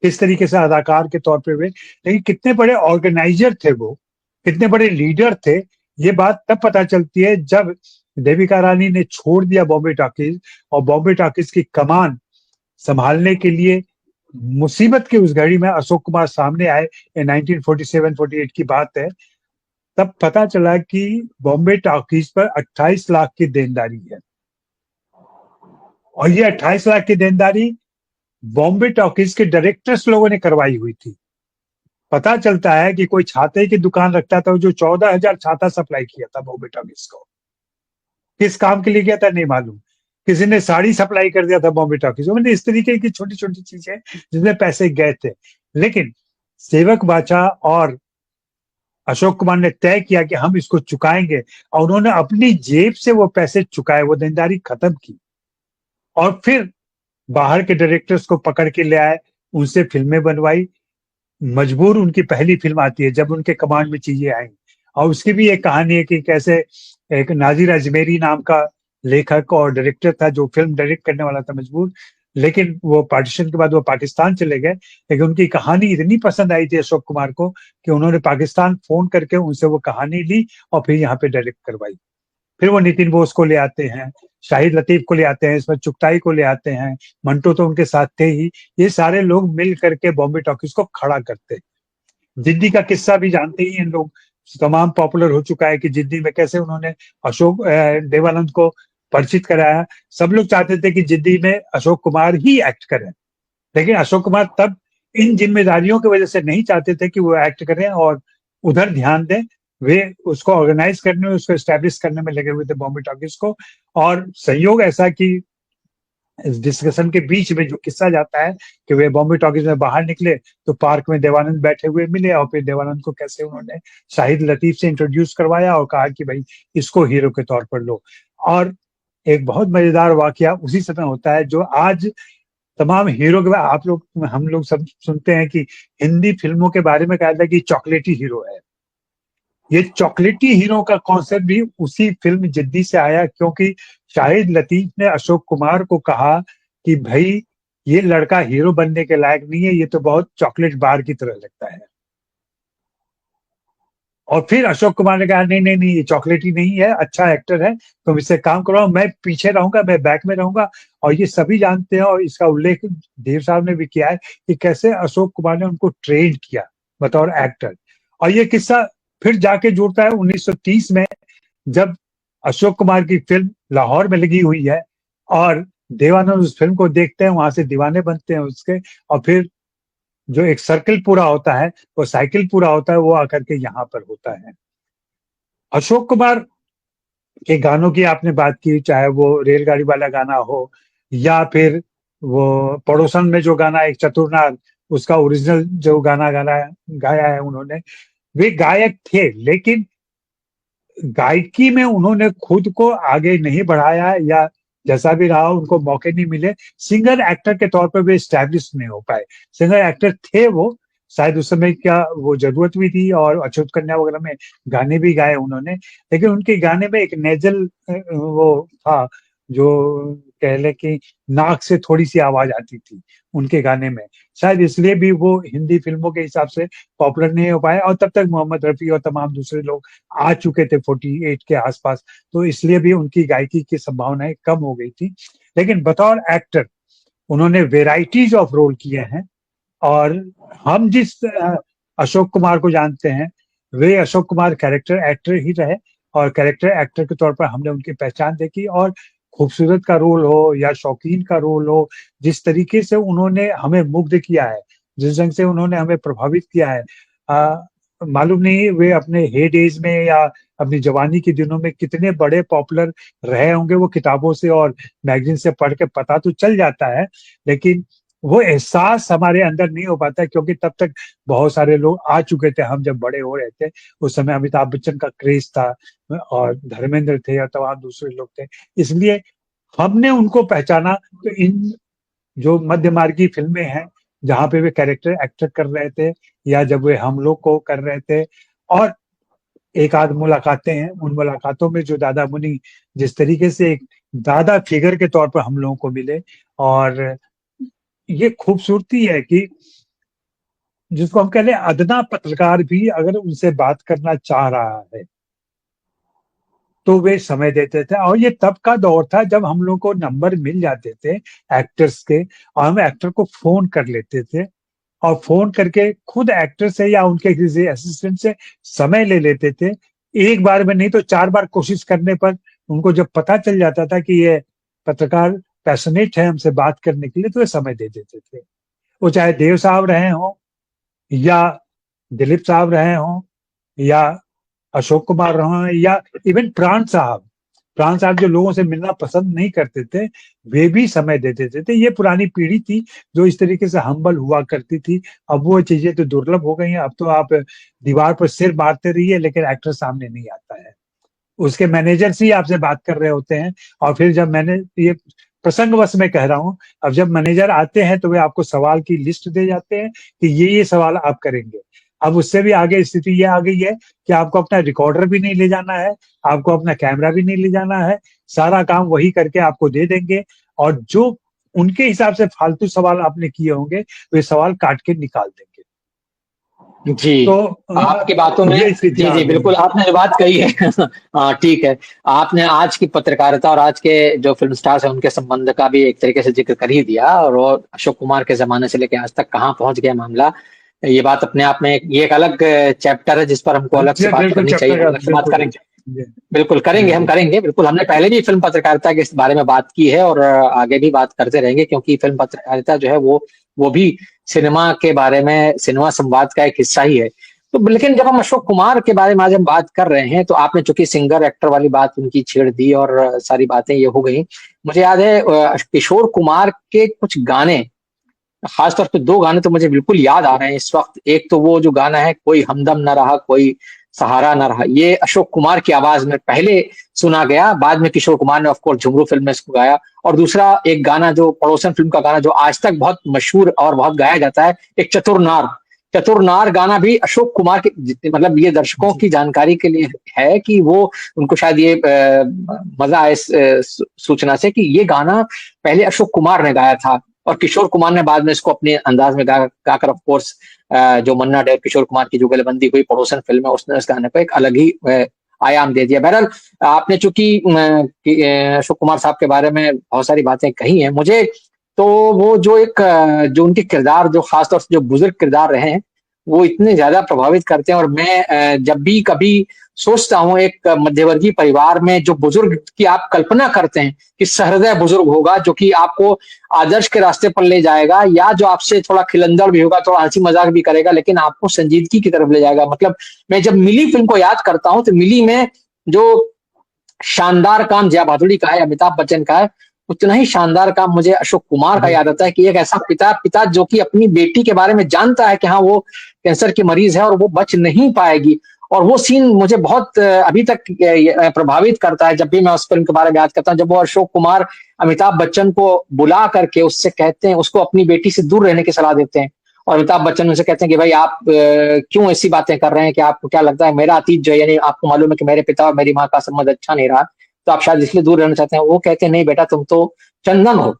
[SPEAKER 3] किस तरीके से अदाकार के तौर पे हुए, लेकिन कितने बड़े ऑर्गेनाइजर थे वो, कितने बड़े लीडर थे, ये बात तब पता चलती है जब देविका रानी ने छोड़ दिया बॉम्बे टॉकीज, और बॉम्बे टॉकीज की कमान संभालने के लिए मुसीबत की उस घड़ी में अशोक कुमार सामने आए। 1947-48 की बात है। तब पता चला कि बॉम्बे टॉकीज पर 28 लाख की देनदारी है, और ये 28 लाख की देनदारी बॉम्बे टॉकीज के डायरेक्टर्स लोगों ने करवाई हुई थी। पता चलता है कि कोई छाते की दुकान रखता था जो 14,000 छाता सप्लाई किया था बॉम्बे टॉकीज को। किस काम के लिए किया था नहीं मालूम। किसी ने साड़ी सप्लाई कर दिया था बॉम्बे टॉकीज। मैंने इस तरीके की छोटी छोटी चीजें जिसमें पैसे गए थे, लेकिन सेवक बाचा और अशोक कुमार ने तय किया कि हम इसको चुकाएंगे, और उन्होंने अपनी जेब से वो पैसे चुकाए, वो देनदारी खत्म की, और फिर बाहर के डायरेक्टर्स को पकड़ के ले आए, उनसे फिल्में बनवाई। मजबूर उनकी पहली फिल्म आती है जब उनके कमांड में चीजें आई। और उसकी भी एक कहानी है कि कैसे एक नाजिर अजमेरी नाम का लेखक और डायरेक्टर था जो फिल्म डायरेक्ट करने वाला था, मजबूर, लेकिन वो पार्टीशन के बाद वो पाकिस्तान चले गए। लेकिन उनकी कहानी इतनी पसंद आई थी अशोक कुमार को कि उन्होंने पाकिस्तान फोन करके उनसे वो कहानी ली और फिर यहाँ पे डायरेक्ट करवाई। फिर वो नितिन बोस को ले आते हैं, शाहिद लतीफ को ले आते हैं, इसमें चुगताई को ले आते हैं, मंटो तो उनके साथ थे ही। ये सारे लोग मिल करके बॉम्बे टॉकीज को खड़ा करते। जिद्दी का किस्सा भी जानते ही हैं लोग, तमाम पॉपुलर हो चुका है कि जिद्दी में कैसे उन्होंने अशोक देवानंद को परिचित कराया। सब लोग चाहते थे कि जिद्दी में अशोक कुमार ही एक्ट करें, लेकिन अशोक कुमार तब इन जिम्मेदारियों की वजह से नहीं चाहते थे कि वो एक्ट करें और उधर ध्यान दें। वे उसको ऑर्गेनाइज करने में, उसको एस्टेब्लिश करने में लगे हुए थे बॉम्बे टॉकीज को। और संयोग ऐसा कि इस डिस्कशन के बीच में जो किस्सा जाता है कि वे बॉम्बे टॉकीज में बाहर निकले तो पार्क में देवानंद बैठे हुए मिले, और फिर देवानंद को कैसे उन्होंने शाहिद लतीफ से इंट्रोड्यूस करवाया और कहा कि भाई इसको हीरो के तौर पर लो। और एक बहुत मजेदार वाकया उसी समय होता है जो आज तमाम हीरो के बाद आप लोग हम लोग सब सुनते हैं कि हिंदी फिल्मों के बारे में कहा जाता है कि चॉकलेटी हीरो है। ये चॉकलेटी हीरो का कॉन्सेप्ट भी उसी फिल्म जिद्दी से आया, क्योंकि शाहिद लतीफ ने अशोक कुमार को कहा कि भाई ये लड़का हीरो बनने के लायक नहीं है, ये तो बहुत चॉकलेट बार की तरह लगता है। और फिर अशोक कुमार ने कहा नहीं नहीं नहीं, ये चॉकलेटी नहीं है, अच्छा एक्टर है, तुम इससे काम करो, मैं पीछे रहूंगा, मैं बैक में रहूंगा। और ये सभी जानते हैं, और इसका उल्लेख देव साहब ने भी किया है कि कैसे अशोक कुमार ने उनको ट्रेन किया बतौर एक्टर। और ये किस्सा फिर जाके जुड़ता है 1930 में, जब अशोक कुमार की फिल्म लाहौर में लगी हुई है, और देवानंद उस फिल्म को देखते हैं, वहां से दीवाने बनते हैं उसके, और फिर जो एक सर्कल पूरा होता है, वो साइकिल पूरा होता है, वो आकर के यहाँ पर होता है। अशोक कुमार के गानों की आपने बात की, चाहे वो रेलगाड़ी वाला गाना हो, या फिर वो पड़ोसन में जो गाना एक चतुरनार, उसका ओरिजिनल जो गाना गाना गाया है उन्होंने। वे गायक थे, लेकिन गायकी में उन्होंने खुद को आगे नहीं बढ़ाया, या जैसा भी रहा उनको मौके नहीं मिले। सिंगर एक्टर के तौर पर वे स्टैब्लिश नहीं हो पाए। सिंगर एक्टर थे वो, शायद उस समय क्या वो जरूरत भी थी, और अछूत कन्या वगैरह में गाने भी गाए उन्होंने, लेकिन उनके गाने में एक नेजल वो था जो कह लें कि नाक से थोड़ी सी आवाज आती थी उनके गाने में। शायद इसलिए भी वो हिंदी फिल्मों के हिसाब से पॉपुलर नहीं हो पाए, और तब तक मोहम्मद रफी और तमाम दूसरे लोग आ चुके थे 48 के आसपास, तो इसलिए भी उनकी गायकी की संभावनाएं कम हो गई थी। लेकिन बतौर एक्टर उन्होंने वेराइटीज ऑफ रोल किए हैं, और हम जिस अशोक कुमार को जानते हैं वे अशोक कुमार कैरेक्टर एक्टर ही रहे, और कैरेक्टर एक्टर के तौर पर हमने उनकी पहचान देखी। और खूबसूरत का रोल हो या शौकीन का रोल हो, जिस तरीके से उन्होंने हमें मुग्ध किया है, जिस ढंग से उन्होंने हमें प्रभावित किया है, मालूम नहीं वे अपने हे डेज में या अपनी जवानी के दिनों में कितने बड़े पॉपुलर रहे होंगे। वो किताबों से और मैगजीन से पढ़ के पता तो चल जाता है, लेकिन वो एहसास हमारे अंदर नहीं हो पाता, क्योंकि तब तक बहुत सारे लोग आ चुके थे। हम जब बड़े हो रहे थे उस समय अमिताभ बच्चन का क्रेज था, और धर्मेंद्र थे या तमाम दूसरे लोग थे, इसलिए हमने उनको पहचाना। तो इन जो मध्यमार्गी फिल्में हैं जहाँ पे वे कैरेक्टर एक्टर कर रहे थे, या जब वे हम लोग को कर रहे थे, और एक आध मुलाकातें हैं, उन मुलाकातों में जो दादा मुनि जिस तरीके से एक दादा फिगर के तौर पर हम लोगों को मिले, और ये खूबसूरती है कि जिसको हम कह लें अदना पत्रकार भी अगर उनसे बात करना चाह रहा है तो वे समय देते थे। और ये तब का दौर था जब हम लोग को नंबर मिल जाते थे एक्टर्स के, और हम एक्टर को फोन कर लेते थे, और फोन करके खुद एक्टर से या उनके किसी असिस्टेंट से समय ले लेते थे। एक बार में नहीं तो 4 बार कोशिश करने पर उनको जब पता चल जाता था कि ये पत्रकार पैशनेट है हमसे बात करने के लिए, तो वे समय दे देते थे। वो चाहे देव साहब रहे हों, या दिलीप साहब रहे हों, या अशोक कुमार रहे हों, या इवन प्राण साहब जो लोगों से मिलना पसंद नहीं करते थे, वे भी समय दे देते थे। ये पुरानी पीढ़ी थी जो इस तरीके से हम्बल हुआ करती थी। अब वो चीजें तो दुर्लभ हो गई हैं। अब तो आप दीवार पर सिर मारते रहिए लेकिन एक्टर सामने नहीं आता है, उसके मैनेजर से ही आपसे बात कर रहे होते हैं। और फिर जब मैंने ये प्रसंगवश में कह रहा हूँ, अब जब मैनेजर आते हैं तो वे आपको सवाल की लिस्ट दे जाते हैं कि ये सवाल आप करेंगे। अब उससे भी आगे स्थिति ये आ गई है कि आपको अपना रिकॉर्डर भी नहीं ले जाना है, आपको अपना कैमरा भी नहीं ले जाना है, सारा काम वही करके आपको दे देंगे, और जो उनके हिसाब से फालतू सवाल आपने किए होंगे वे सवाल काट के निकाल देंगे।
[SPEAKER 1] जी,
[SPEAKER 3] तो
[SPEAKER 1] आपकी बातों में जी बिल्कुल आपने जो बात कही है हाँ ठीक है। आपने आज की पत्रकारिता और आज के जो फिल्म स्टार्स हैं उनके संबंध का भी एक तरीके से जिक्र कर ही दिया, और वो अशोक कुमार के जमाने से लेकर आज तक कहाँ पहुंच गया मामला, ये बात अपने आप में ये एक अलग चैप्टर है जिस पर हमको अलग से बात करनी चाहिए, अलग से बात करेंगे। बिल्कुल करेंगे, हम करेंगे बिल्कुल। हमने पहले भी फिल्म पत्रकारिता के इस बारे में बात की है और आगे भी बात करते रहेंगे, क्योंकि फिल्म पत्रकारिता जो है वो भी सिनेमा के बारे में, सिनेमा संवाद का एक हिस्सा ही है। तो लेकिन जब हम अशोक कुमार के बारे में आज हम बात कर रहे हैं, तो आपने चूंकि सिंगर एक्टर वाली बात उनकी छेड़ दी और सारी बातें ये हो गई। मुझे याद है किशोर कुमार के कुछ गाने, खासतौर पे 2 गाने तो मुझे बिल्कुल याद आ रहे हैं इस वक्त। एक तो वो जो गाना है कोई हमदम न रहा कोई सहारा न रहा, ये अशोक कुमार की आवाज में पहले सुना गया, बाद में किशोर कुमार ने ऑफ कोर्स झुमरू फिल्म में इसको गाया। और दूसरा एक गाना जो पड़ोसन फिल्म का गाना जो आज तक बहुत मशहूर और बहुत गाया जाता है, एक चतुर नार गाना भी अशोक कुमार के, मतलब ये दर्शकों की जानकारी के लिए है कि वो उनको शायद ये मजा आए इस सूचना से कि ये गाना पहले अशोक कुमार ने गाया था और किशोर कुमार ने बाद में इसको अपने अंदाज में गाकर ऑफ कोर्स जो मन्ना डे किशोर कुमार की जुगलबंदी हुई पड़ोसन फिल्म है, उसने इस गाने को एक अलग ही आयाम दे दिया। बहरहाल आपने चूंकि अशोक कुमार साहब के बारे में बहुत सारी बातें कही हैं, मुझे तो वो जो उनके किरदार, जो खासतौर से जो बुजुर्ग किरदार रहे हैं, वो इतने ज्यादा प्रभावित करते हैं। और मैं जब भी कभी सोचता हूँ एक मध्यवर्गीय परिवार में जो बुजुर्ग की आप कल्पना करते हैं कि सहृदय बुजुर्ग होगा, जो कि आपको आदर्श के रास्ते पर ले जाएगा, या जो आपसे थोड़ा खिलंदड़ भी होगा, थोड़ा हंसी मजाक भी करेगा, लेकिन आपको संजीदगी की तरफ ले जाएगा। मतलब मैं जब मिली फिल्म को याद करता हूँ तो मिली में जो शानदार काम जया भादुड़ी का है, अमिताभ बच्चन का है, उतना ही शानदार काम मुझे अशोक कुमार का याद आता है कि एक ऐसा पिता जो कि अपनी बेटी के बारे में जानता है कि हाँ वो कैंसर की मरीज है और वो बच नहीं पाएगी। और वो सीन मुझे बहुत अभी तक प्रभावित करता है जब भी मैं उस फिल्म के बारे में याद करता हूँ, जब वो अशोक कुमार अमिताभ बच्चन को बुला करके उससे कहते हैं, उसको अपनी बेटी से दूर रहने की सलाह देते हैं, और अमिताभ बच्चन उनसे कहते हैं कि भाई आप क्यों ऐसी बातें कर रहे हैं, कि आपको क्या लगता है मेरा अतीत जो है, यानी आपको मालूम है कि मेरे पिता और मेरी माँ का संबंध अच्छा नहीं रहा, तो आप शायद इसलिए दूर रहना चाहते हैं। वो कहते हैं नहीं बेटा तुम तो चंदन हो।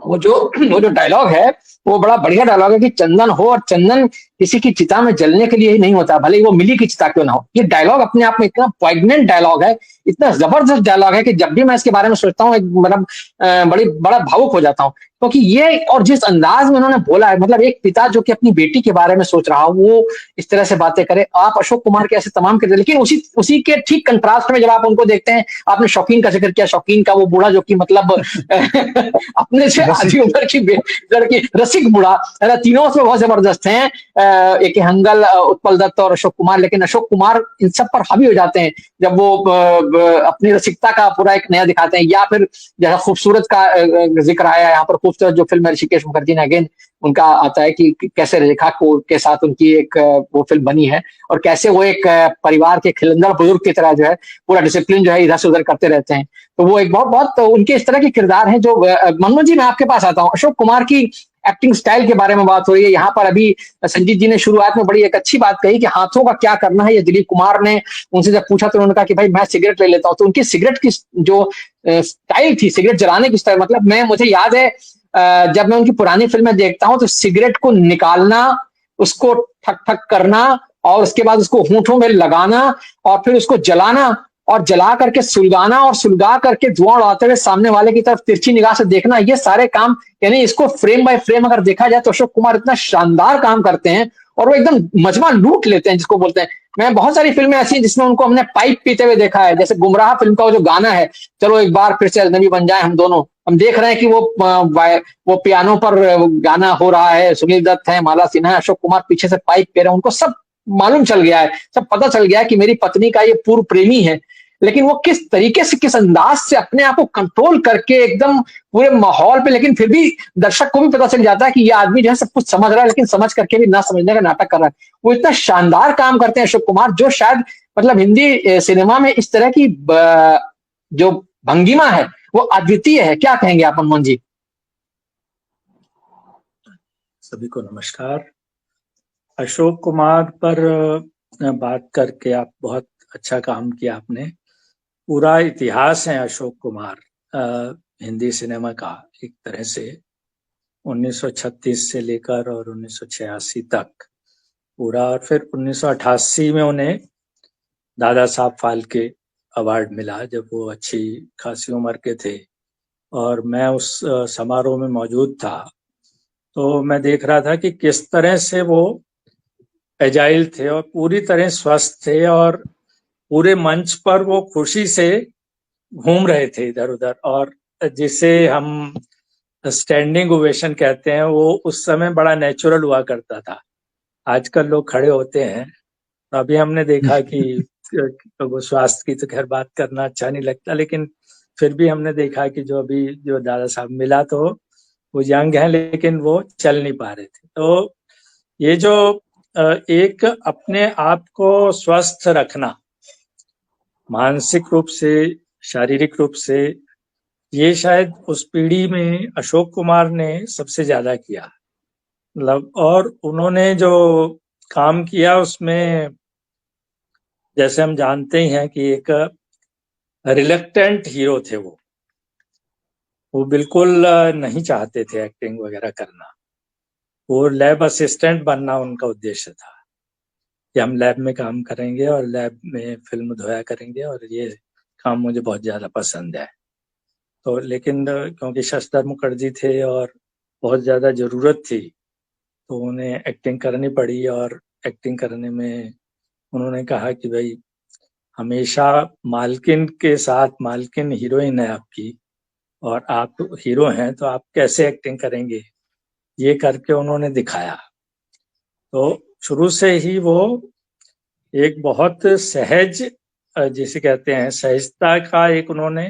[SPEAKER 1] वो जो डायलॉग है वो बड़ा बढ़िया डायलॉग है कि चंदन हो, और चंदन किसी की चिता में जलने के लिए ही नहीं होता, भले ही वो मिली की चिता क्यों ना हो। ये डायलॉग अपने आप में इतना पॉइग्नेंट डायलॉग है, इतना जबरदस्त डायलॉग है कि जब भी मैं इसके बारे में सोचता हूँ मतलब बड़ा भावुक हो जाता हूँ, क्योंकि ये और जिस अंदाज में उन्होंने बोला है, मतलब एक पिता जो कि अपनी बेटी के बारे में सोच रहा हो वो इस तरह से बातें करे। आप अशोक कुमार के ऐसे तमाम किरदार, लेकिन उसी उसी के ठीक कंट्रास्ट में जब आप उनको देखते हैं, आपने शौकीन का जिक्र किया, शौकीन का वो बूढ़ा जो कि मतलब अपने से आधी उम्र की लड़की, रसिक बूढ़ा है ना, तीनों उसमें बहुत जबरदस्त हैं। एक हंगल, उत्पल दत्त और अशोक कुमार, लेकिन अशोक कुमार इन सब पर हावी हो जाते हैं जब वो अपनी रसिकता का पूरा एक नया दिखाते हैं। या फिर जैसा खूबसूरत का जिक्र आया यहाँ पर, खूबसूरत जो फिल्म है ऋषिकेश मुखर्जी ने अगेन उनका आता है कि कैसे रेखा को के साथ उनकी एक वो फिल्म बनी है, और कैसे वो एक परिवार के खिलंदड़ बुजुर्ग की तरह जो है पूरा डिसिप्लिन जो है इधर से उधर करते रहते हैं। तो वो एक बहुत बहुत उनके इस तरह के किरदार हैं जो मनोज जी मैं आपके पास आता हूँ। अशोक कुमार की एक्टिंग स्टाइल के बारे में बात हो रही है यहाँ पर। अभी संजीत जी ने शुरुआत में बड़ी एक अच्छी बात कही कि हाथों का क्या करना है। ये दिलीप कुमार ने उनसे जब पूछा तो उन्होंने कहा कि भाई मैं सिगरेट ले लेता हूँ। तो उनकी सिगरेट की जो स्टाइल थी, सिगरेट जलाने की स्टाइल, मतलब मुझे याद है जब मैं उनकी पुरानी फिल्में देखता हूँ तो सिगरेट को निकालना, उसको ठक ठक करना, और उसके बाद उसको होंठों में लगाना, और फिर उसको जलाना, और जला करके सुलगाना, और सुलगा करके धुआं उड़ाते हुए सामने वाले की तरफ तिरछी निगाह से देखना, ये सारे काम, यानी इसको फ्रेम बाय फ्रेम अगर देखा जाए तो अशोक कुमार इतना शानदार काम करते हैं, और वो एकदम मजमा लूट लेते हैं जिसको बोलते हैं। मैं बहुत सारी फिल्में ऐसी हैं जिसमें उनको हमने पाइप पीते हुए देखा है, जैसे गुमराह फिल्म का वो जो गाना है, चलो एक बार फिर से अजनबी बन जाए हम दोनों, हम देख रहे हैं कि वो पियानो पर गाना हो रहा है, सुनील दत्त है, माला सिन्हा है, अशोक कुमार पीछे से पाइप पी रहे हैं, उनको सब मालूम चल गया है, सब पता चल गया है कि मेरी पत्नी का ये पूर्व प्रेमी है। लेकिन वो किस तरीके से, किस अंदाज से अपने आप को कंट्रोल करके एकदम पूरे माहौल पे, लेकिन फिर भी दर्शक को भी पता चल जाता है कि ये आदमी जो है सब कुछ समझ रहा है, लेकिन समझ करके भी ना समझने का नाटक कर रहा है। वो इतना शानदार काम करते हैं अशोक कुमार, जो शायद मतलब हिंदी सिनेमा में इस तरह की जो भंगिमा है वो अद्वितीय है। क्या कहेंगे आप मनमोहन जी?
[SPEAKER 4] सभी को नमस्कार। अशोक कुमार पर बात करके आप बहुत अच्छा काम किया आपने। पूरा इतिहास है अशोक कुमार हिंदी सिनेमा का, एक तरह से 1936 से लेकर और 1986 तक पूरा। और फिर 1988 में उन्हें दादा साहब फाल्के अवार्ड मिला जब वो अच्छी खासी उम्र के थे, और मैं उस समारोह में मौजूद था। तो मैं देख रहा था कि किस तरह से वो एजाइल थे और पूरी तरह स्वस्थ थे, और पूरे मंच पर वो खुशी से घूम रहे थे इधर उधर, और जिसे हम स्टैंडिंग ओवेशन कहते हैं, वो उस समय बड़ा नेचुरल हुआ करता था। आजकल लोग खड़े होते हैं, तो अभी हमने देखा कि वो स्वास्थ्य की तो खैर बात करना अच्छा नहीं लगता, लेकिन फिर भी हमने देखा कि जो अभी जो दादा साहब मिला तो वो यंग है लेकिन वो चल नहीं पा रहे थे। तो ये जो एक अपने आप को स्वस्थ रखना, मानसिक रूप से, शारीरिक रूप से, ये शायद उस पीढ़ी में अशोक कुमार ने सबसे ज्यादा किया। मतलब, और उन्होंने जो काम किया उसमें, जैसे हम जानते ही हैं कि एक रिलक्टेंट हीरो थे वो बिल्कुल नहीं चाहते थे एक्टिंग वगैरह करना। वो लैब असिस्टेंट बनना उनका उद्देश्य था कि हम लैब में काम करेंगे और लैब में फिल्म धोया करेंगे, और ये काम मुझे बहुत ज्यादा पसंद है। तो लेकिन क्योंकि शशधर मुखर्जी थे और बहुत ज्यादा जरूरत थी, तो उन्हें एक्टिंग करनी पड़ी। और एक्टिंग करने में उन्होंने कहा कि भाई हमेशा मालकिन के साथ, मालकिन हीरोइन है आपकी और आप हीरो हैं, तो आप कैसे एक्टिंग करेंगे, ये करके उन्होंने दिखाया। तो शुरू से ही वो एक बहुत सहज, जिसे कहते हैं सहजता का एक उन्होंने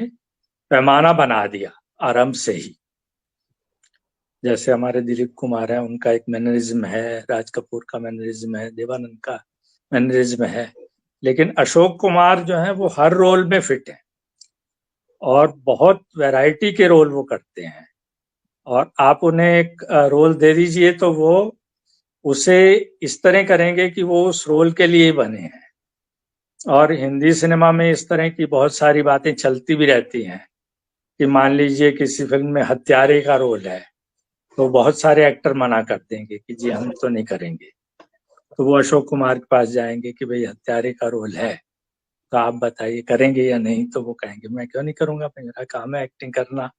[SPEAKER 4] पैमाना बना दिया आरंभ से ही। जैसे हमारे दिलीप कुमार है, उनका एक मैनरिज्म है, राज कपूर का मैनरिज्म है, देवानंद का मैनरिज्म है, लेकिन अशोक कुमार जो है वो हर रोल में फिट है और बहुत वैरायटी के रोल वो करते हैं। और आप उन्हें एक रोल दे दीजिए तो वो उसे इस तरह करेंगे कि वो उस रोल के लिए बने हैं। और हिंदी सिनेमा में इस तरह की बहुत सारी बातें चलती भी रहती हैं कि मान लीजिए किसी फिल्म में हत्यारे का रोल है तो बहुत सारे एक्टर मना कर देंगे कि जी हम तो नहीं करेंगे। तो वो अशोक कुमार के पास जाएंगे कि भाई हत्यारे का रोल है तो आप बताइए करेंगे या नहीं। तो वो कहेंगे मैं क्यों नहीं करूंगा, मेरा काम है एक्टिंग करना।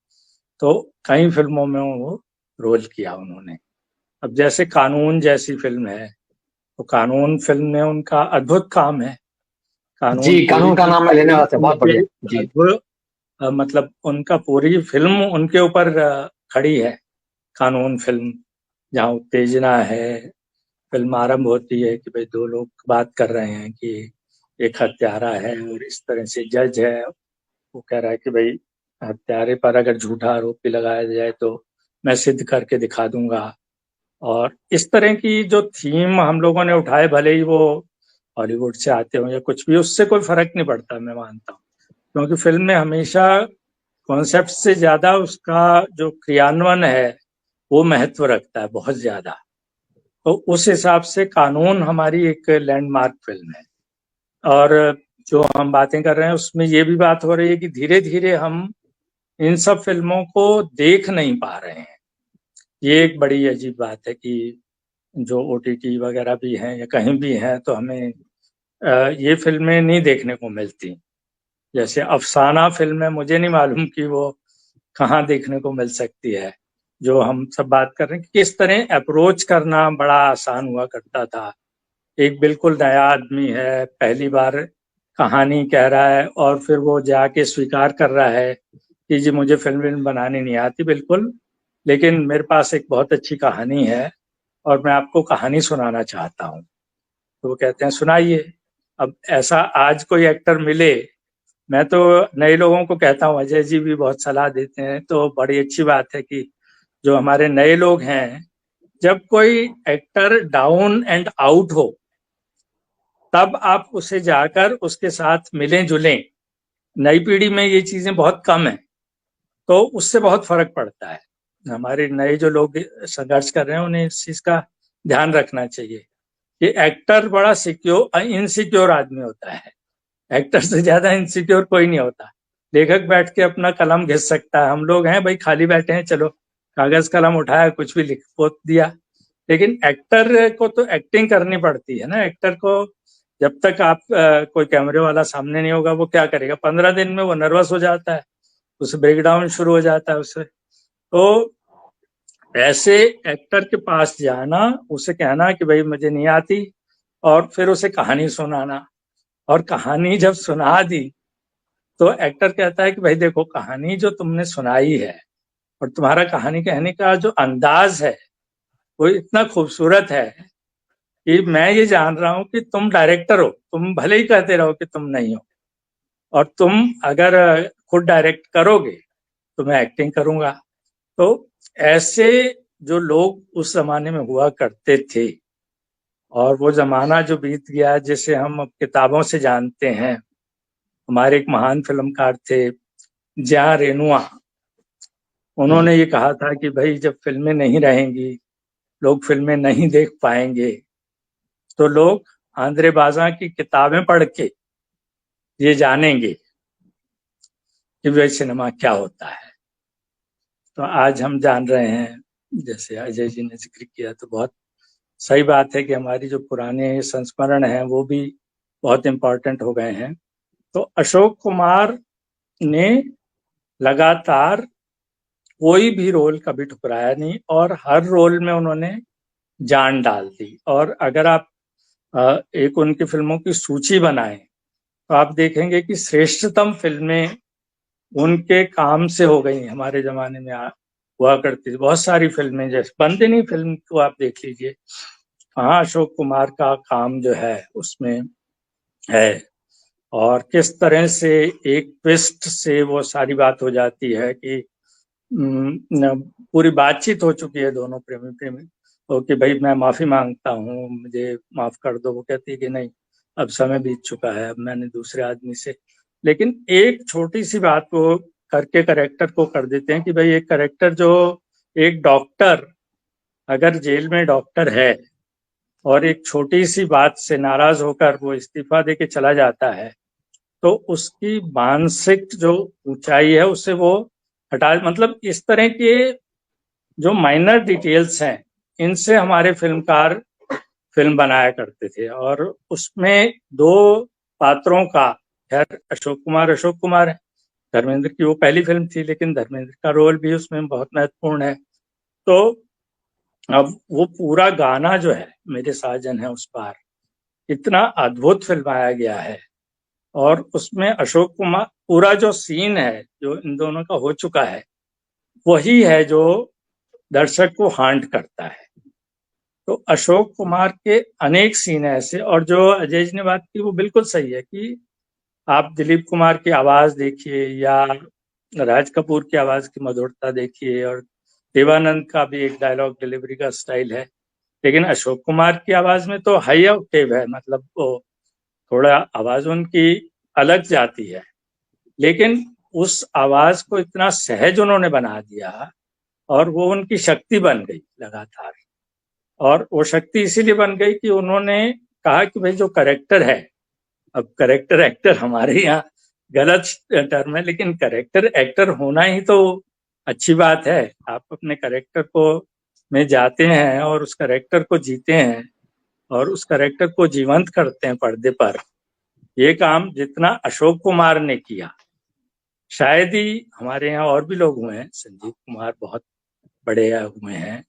[SPEAKER 4] तो कई फिल्मों में वो रोल किया उन्होंने। अब जैसे कानून जैसी फिल्म है तो कानून फिल्म में उनका अद्भुत काम है।
[SPEAKER 1] जी,
[SPEAKER 4] कानून पूरी
[SPEAKER 1] कानून का
[SPEAKER 4] की
[SPEAKER 1] नाम मैं लेने वाला था, बहुत
[SPEAKER 4] उनके
[SPEAKER 1] बढ़िया। जी।
[SPEAKER 4] अद्भुत मतलब उनका पूरी फिल्म उनके ऊपर खड़ी है। कानून फिल्म जहाँ उत्तेजना है, फिल्म आरंभ होती है कि भाई दो लोग बात कर रहे हैं कि एक हत्यारा है और इस तरह से जज है, वो कह रहा है कि भाई हत्यारे पर अगर झूठा आरोप भी लगाया जाए तो मैं सिद्ध करके दिखा दूंगा। और इस तरह की जो थीम हम लोगों ने उठाए, भले ही वो हॉलीवुड से आते हो या कुछ भी, उससे कोई फर्क नहीं पड़ता, मैं मानता हूँ। क्योंकि फिल्म में हमेशा कॉन्सेप्ट से ज्यादा उसका जो क्रियान्वयन है वो महत्व रखता है बहुत ज्यादा। तो उस हिसाब से कानून हमारी एक लैंडमार्क फिल्म है। और जो हम बातें कर रहे हैं उसमें ये भी बात हो रही है कि धीरे धीरे हम इन सब फिल्मों को देख नहीं पा रहे हैं। ये एक बड़ी अजीब बात है कि जो ओटीटी वगैरह भी हैं या कहीं भी हैं तो हमें ये फिल्में नहीं देखने को मिलती। जैसे अफसाना फिल्म है, मुझे नहीं मालूम कि वो कहाँ देखने को मिल सकती है। जो हम सब बात कर रहे हैं कि किस तरह अप्रोच करना बड़ा आसान हुआ करता था। एक बिल्कुल नया आदमी है, पहली बार कहानी कह रहा है और फिर वो जाके स्वीकार कर रहा है कि जी मुझे फिल्म बनानी नहीं आती बिल्कुल, लेकिन मेरे पास एक बहुत अच्छी कहानी है और मैं आपको कहानी सुनाना चाहता हूँ। तो वो कहते हैं सुनाइए। अब ऐसा आज कोई एक्टर मिले, मैं तो नए लोगों को कहता हूँ, अजय जी भी बहुत सलाह देते हैं, तो बड़ी अच्छी बात है कि जो हमारे नए लोग हैं, जब कोई एक्टर डाउन एंड आउट हो तब आप उसे जाकर उसके साथ मिलें जुलें। नई पीढ़ी में ये चीजें बहुत कम है, तो उससे बहुत फर्क पड़ता है। हमारे नए जो लोग संघर्ष कर रहे हैं उन्हें इस चीज का ध्यान रखना चाहिए कि एक्टर बड़ा सिक्योर इनसिक्योर आदमी होता है। एक्टर से ज्यादा इनसिक्योर कोई नहीं होता। लेखक बैठ के अपना कलम घिस सकता है, हम लोग हैं भाई खाली बैठे हैं, चलो कागज कलम उठाया कुछ भी लिख पोत दिया। लेकिन एक्टर को तो एक्टिंग करनी पड़ती है ना। एक्टर को जब तक आप कोई कैमरे वाला सामने नहीं होगा वो क्या करेगा, 15 दिन में वो नर्वस हो जाता है, उसे ब्रेकडाउन शुरू हो जाता है उससे। तो ऐसे एक्टर के पास जाना, उसे कहना कि भाई मुझे नहीं आती, और फिर उसे कहानी सुनाना। और कहानी जब सुना दी तो एक्टर कहता है कि भाई देखो कहानी जो तुमने सुनाई है और तुम्हारा कहानी कहने का जो अंदाज है वो इतना खूबसूरत है कि मैं ये जान रहा हूं कि तुम डायरेक्टर हो। तुम भले ही कहते रहो कि तुम नहीं हो, और तुम अगर खुद डायरेक्ट करोगे तो मैं एक्टिंग करूंगा। तो ऐसे जो लोग उस जमाने में हुआ करते थे, और वो जमाना जो बीत गया जिसे हम अब किताबों से जानते हैं। हमारे एक महान फिल्मकार थे ज्या रेनुआ, उन्होंने ये कहा था कि भाई जब फिल्में नहीं रहेंगी, लोग फिल्में नहीं देख पाएंगे, तो लोग आंद्रे बाजा की किताबें पढ़ के ये जानेंगे कि वे सिनेमा क्या होता है। तो आज हम जान रहे हैं, जैसे अजय जी ने जिक्र किया, तो बहुत सही बात है कि हमारी जो पुराने संस्मरण हैं वो भी बहुत इम्पोर्टेंट हो गए हैं। तो अशोक कुमार ने लगातार कोई भी रोल कभी ठुकराया नहीं और हर रोल में उन्होंने जान डाल दी। और अगर आप एक उनकी फिल्मों की सूची बनाएं तो आप देखेंगे कि श्रेष्ठतम फिल्में उनके काम से हो गई। हमारे जमाने में हुआ करती थी बहुत सारी फिल्में, जैसे बंदिनी फिल्म को आप देख लीजिए, हाँ अशोक कुमार का काम जो है उसमें है। और किस तरह से एक ट्विस्ट से वो सारी बात हो जाती है कि पूरी बातचीत हो चुकी है दोनों प्रेमी प्रेमी तो कि भाई मैं माफी मांगता हूँ, मुझे माफ कर दो। वो कहती है कि नहीं, अब समय बीत चुका है, अब मैंने दूसरे आदमी से। लेकिन एक छोटी सी बात को करके करेक्टर को कर देते हैं कि भाई एक करेक्टर जो एक डॉक्टर, अगर जेल में डॉक्टर है और एक छोटी सी बात से नाराज होकर वो इस्तीफा देके चला जाता है, तो उसकी मानसिक जो ऊंचाई है उसे वो हटा, मतलब इस तरह के जो माइनर डिटेल्स हैं इनसे हमारे फिल्मकार फिल्म बनाया करते थे। और उसमें दो पात्रों का, खैर अशोक कुमार है, धर्मेंद्र की वो पहली फिल्म थी, लेकिन धर्मेंद्र का रोल भी उसमें बहुत महत्वपूर्ण है। तो अब वो पूरा गाना जो है मेरे साजन है उस पार, इतना अद्भुत फिल्माया गया है। और उसमें अशोक कुमार, पूरा जो सीन है जो इन दोनों का हो चुका है, वही है जो दर्शक को हांट करता है। तो अशोक कुमार के अनेक सीन है ऐसे। और जो अजय जी ने बात की वो बिल्कुल सही है कि आप दिलीप कुमार की आवाज देखिए या राज कपूर की आवाज की मधुरता देखिए, और देवानंद का भी एक डायलॉग डिलीवरी का स्टाइल है, लेकिन अशोक कुमार की आवाज में तो हाई ऑक्टेव है, मतलब वो थोड़ा आवाज उनकी अलग जाती है, लेकिन उस आवाज को इतना सहज उन्होंने बना दिया और वो उनकी शक्ति बन गई लगातार। और वो शक्ति इसीलिए बन गई कि उन्होंने कहा कि भाई जो करेक्टर है, अब करेक्टर एक्टर हमारे यहाँ गलत टर्म है, लेकिन करेक्टर एक्टर होना ही तो अच्छी बात है। आप अपने करेक्टर को में जाते हैं और उस करेक्टर को जीते हैं और उस करेक्टर को जीवंत करते हैं पर्दे पर। ये काम जितना अशोक कुमार ने किया, शायद ही हमारे यहाँ और भी लोग हुए हैं, संजीव कुमार बहुत बड़े हुए हैं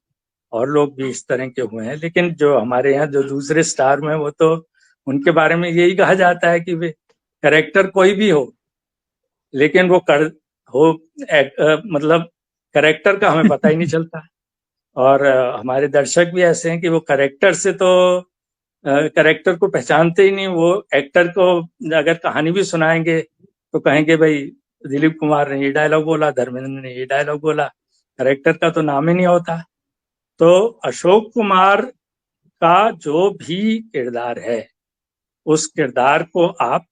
[SPEAKER 4] और लोग भी इस तरह के हुए हैं, लेकिन जो हमारे यहाँ जो दूसरे स्टार में वो तो उनके बारे में यही कहा जाता है कि वे करेक्टर कोई भी हो, लेकिन वो मतलब करेक्टर का हमें पता ही नहीं चलता। और हमारे दर्शक भी ऐसे हैं कि वो करेक्टर से तो करेक्टर को पहचानते ही नहीं। वो एक्टर को अगर कहानी भी सुनाएंगे तो कहेंगे भाई दिलीप कुमार ने ये डायलॉग बोला, धर्मेंद्र ने ये डायलॉग बोला, करेक्टर का तो नाम ही नहीं होता। तो अशोक कुमार का जो भी किरदार है उस किरदार को आप